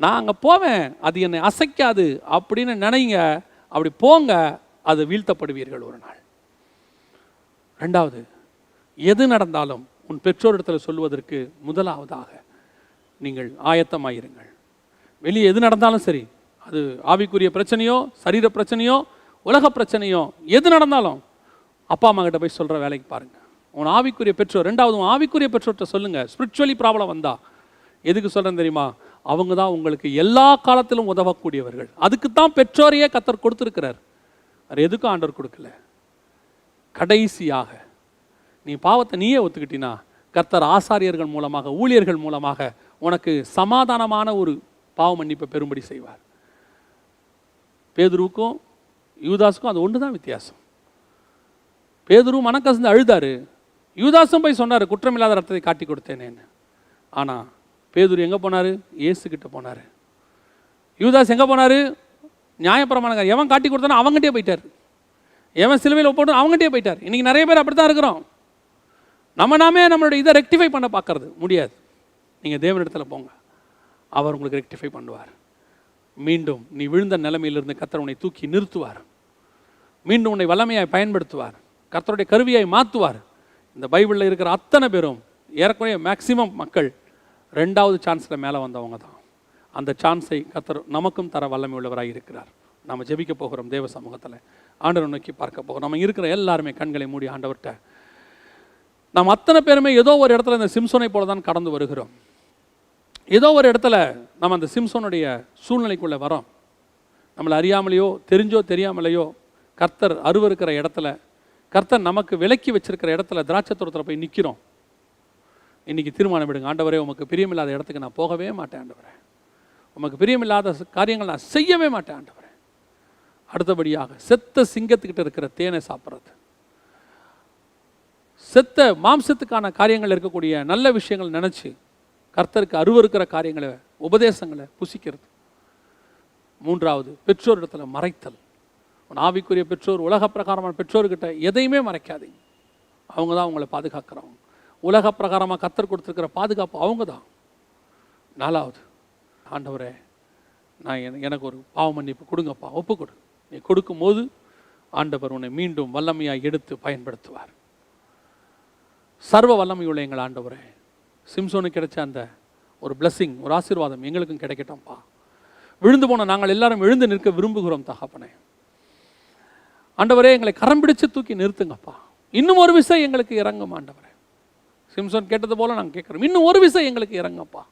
நான் அங்கே போவேன், அது என்னை அசைக்காது அப்படின்னு நினைங்க. அப்படி போங்க, அது வீழ்த்தப்படுவீர்கள் ஒரு நாள். 2வது, எது நடந்தாலும் உன் பெற்றோரிடத்தில் சொல்வதற்கு முதலாவதாக நீங்கள் ஆயத்தமாயிருங்கள். வெளியே எது நடந்தாலும் சரி, அது ஆவிக்குரிய பிரச்சனையோ, சரீர பிரச்சனையோ, உலக பிரச்சனையோ, எது நடந்தாலும் அப்பா அம்மா கிட்ட போய் சொல்கிற வேலைக்கு பாருங்கள். உன் ஆவிக்குரிய பெற்றோர், 2வது உன் ஆவிக்குரிய பெற்றோர்கிட்ட சொல்லுங்கள். ஸ்பிரிச்சுவலி ப்ராப்ளம் வந்தா எதுக்கு சொல்கிறேன் தெரியுமா? அவங்க தான் உங்களுக்கு எல்லா காலத்திலும் உதவக்கூடியவர்கள். அதுக்கு தான் பெற்றோரையே கர்த்தர் கொடுத்துருக்கிறார், அது எதுக்கும் ஆண்டவர் கொடுக்கல. கடைசியாக நீ பாவத்தை நீயே ஒத்துக்கிட்டினா கர்த்தர் ஆசாரியர்கள் மூலமாக, ஊழியர்கள் மூலமாக உனக்கு சமாதானமான ஒரு பாவ மன்னிப்பை பெறும்படி செய்வார். பேதுருவுக்கும் யூதாஸுக்கும் அது ஒன்று தான் வித்தியாசம். பேதுரு மனக்கசந்து அழுதாரு, யூதாஸும் போய் சொன்னார் குற்றமில்லாத ரத்தத்தை காட்டி கொடுத்தேனேன்னு. ஆனால் பேதுரு எங்கே போனார்? இயேசுக்கிட்ட போனார். யூதாஸ் எங்கே போனார்? நியாயப்பிரமாணம் எவன் காட்டி கொடுத்தானோ அவங்ககிட்டே போயிட்டார். எவன் சிலுவையில் ஒப்போட்டு அவங்ககிட்டே போயிட்டார். இன்றைக்கி நிறைய பேர் அப்படி தான் இருக்கிறோம். நாமே நம்மளுடைய இதை ரெக்டிஃபை பண்ண பார்க்கறது முடியாது. நீங்கள் தேவனிடத்தில் போங்க, அவர் உங்களுக்கு ரெக்டிஃபை பண்ணுவார். மீண்டும் நீ விழுந்த நிலைமையிலிருந்து கர்த்தர் உன்னை தூக்கி நிறுத்துவார். மீண்டும் உன்னை வல்லமையாய் பயன்படுத்துவார். கர்த்தருடைய கருவியாய் மாற்றுவார். இந்த பைபிளில் இருக்கிற அத்தனை பேரும் ஏறக்குறைய மேக்சிமம் மக்கள் 2வது சான்ஸில் மேலே வந்தவங்க தான். அந்த சான்ஸை கர்த்தர் நமக்கும் தர வல்லமை உள்ளவராக இருக்கிறார். நம்ம ஜெபிக்க போகிறோம் தேவ சமூகத்தில், ஆண்டவரை நோக்கி பார்க்க போகிறோம். நம்ம இருக்கிற எல்லாருமே கண்களை மூடி ஆண்டவர்கிட்ட, நாம் அத்தனை பேருமே ஏதோ ஒரு இடத்துல இந்த சிம்சோனை போல தான் கடந்து வருகிறோம். ஏதோ ஒரு இடத்துல நம்ம அந்த சிம்சோனுடைய சூழ்நிலைக்குள்ளே வரோம். நம்மளை அறியாமலையோ தெரிஞ்சோ தெரியாமலையோ கர்த்தர் அருவருக்கிற இடத்துல, கர்த்தர் நமக்கு விலக்கி வச்சிருக்கிற இடத்துல, திராட்சை தோட்டத்தில் போய் நிற்கிறோம். இன்றைக்கி தீர்மானம் விடுங்க, ஆண்டவரே உமக்கு பிரியமில்லாத இடத்துக்கு நான் போகவே மாட்டேன் ஆண்டவரே, உமக்கு பிரியமில்லாத காரியங்கள் நான் செய்யவே மாட்டேன் ஆண்டவரே. அடுத்தபடியாக செத்த சிங்கத்துக்கிட்ட இருக்கிற தேனை சாப்பிட்றது, செத்த மாம்சத்துக்கான காரியங்கள் இருக்கக்கூடிய நல்ல விஷயங்கள் நினச்சி கர்த்தருக்கு அருவருக்கிற காரியங்களை, உபதேசங்களை புசிக்கிறது. 3வது பெற்றோர் இடத்துல மறைத்தல். ஆவிக்குரிய பெற்றோர், உலக பிரகாரமான பெற்றோர்கிட்ட எதையுமே மறைக்காதீங்க. அவங்க தான் உங்களை பாதுகாக்கிறவங்க. உலக பிரகாரமாக கர்த்தர் கொடுத்துருக்கிற பாதுகாப்பு அவங்க தான். 4வது, ஆண்டவரே நான் எனக்கு ஒரு பாவ மன்னிப்பு கொடுங்கப்பா, ஒப்பு கொடு. நீ கொடுக்கும்போது ஆண்டவர் உன்னை மீண்டும் வல்லமையாக எடுத்து பயன்படுத்துவார். சர்வ வல்லமையுள்ள எங்கள் ஆண்டவரே, சிம்சோனுக்கு கிடைச்ச அந்த ஒரு பிளஸ்ஸிங், ஒரு ஆசீர்வாதம் எங்களுக்கும் கிடைக்கட்டும்ப்பா. விழுந்து போன நாங்கள் எல்லாரும் எழுந்து நிற்க விரும்புகிறோம் தகப்பனே. ஆண்டவரே எங்களை கரம் பிடிச்சு தூக்கி நிறுத்துங்கப்பா. இன்னும் ஒரு விசை எங்களுக்கு இறங்கும் ஆண்டவரே. சிம்சோன் கேட்டது போல நாங்கள் கேட்குறோம், இன்னும் ஒரு விசை எங்களுக்கு இறங்கப்பா.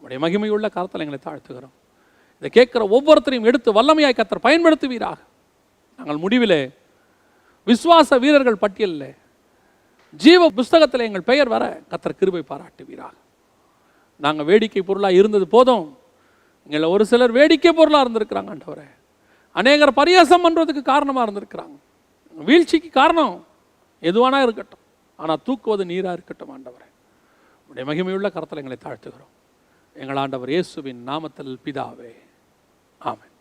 உடைய மகிமையுள்ள காலத்தில் எங்களை தாழ்த்துகிறோம். இதை கேட்குற ஒவ்வொருத்தரையும் எடுத்து வல்லமையாய் கர்த்தர் பயன்படுத்துவீராக. நாங்கள் முடிவிலே விசுவாச வீரர்கள் பட்டியலில் ஜீவ புஸ்தகத்தில் எங்கள் பெயர் வர கர்த்தர் கிருபை பாராட்டுவீராக. நாங்கள் வேடிக்கை பொருளாக இருந்தது போதும், எங்களை ஒரு சிலர் வேடிக்கை பொருளாக இருந்திருக்கிறாங்க ஆண்டவரே. அநேகர் பரியாசம் பண்ணுறதுக்கு காரணமாக இருந்திருக்கிறாங்க. வீழ்ச்சிக்கு காரணம் எதுவானா இருக்கட்டும், ஆனால் தூக்குவது நீராக இருக்கட்டும். ஆண்டவரே, உடைய மகிமையுள்ள கரத்தில் எங்களை தாழ்த்துகிறோம். எங்கள் ஆண்டவர் இயேசுவின் நாமத்தில் பிதாவே, ஆமென்.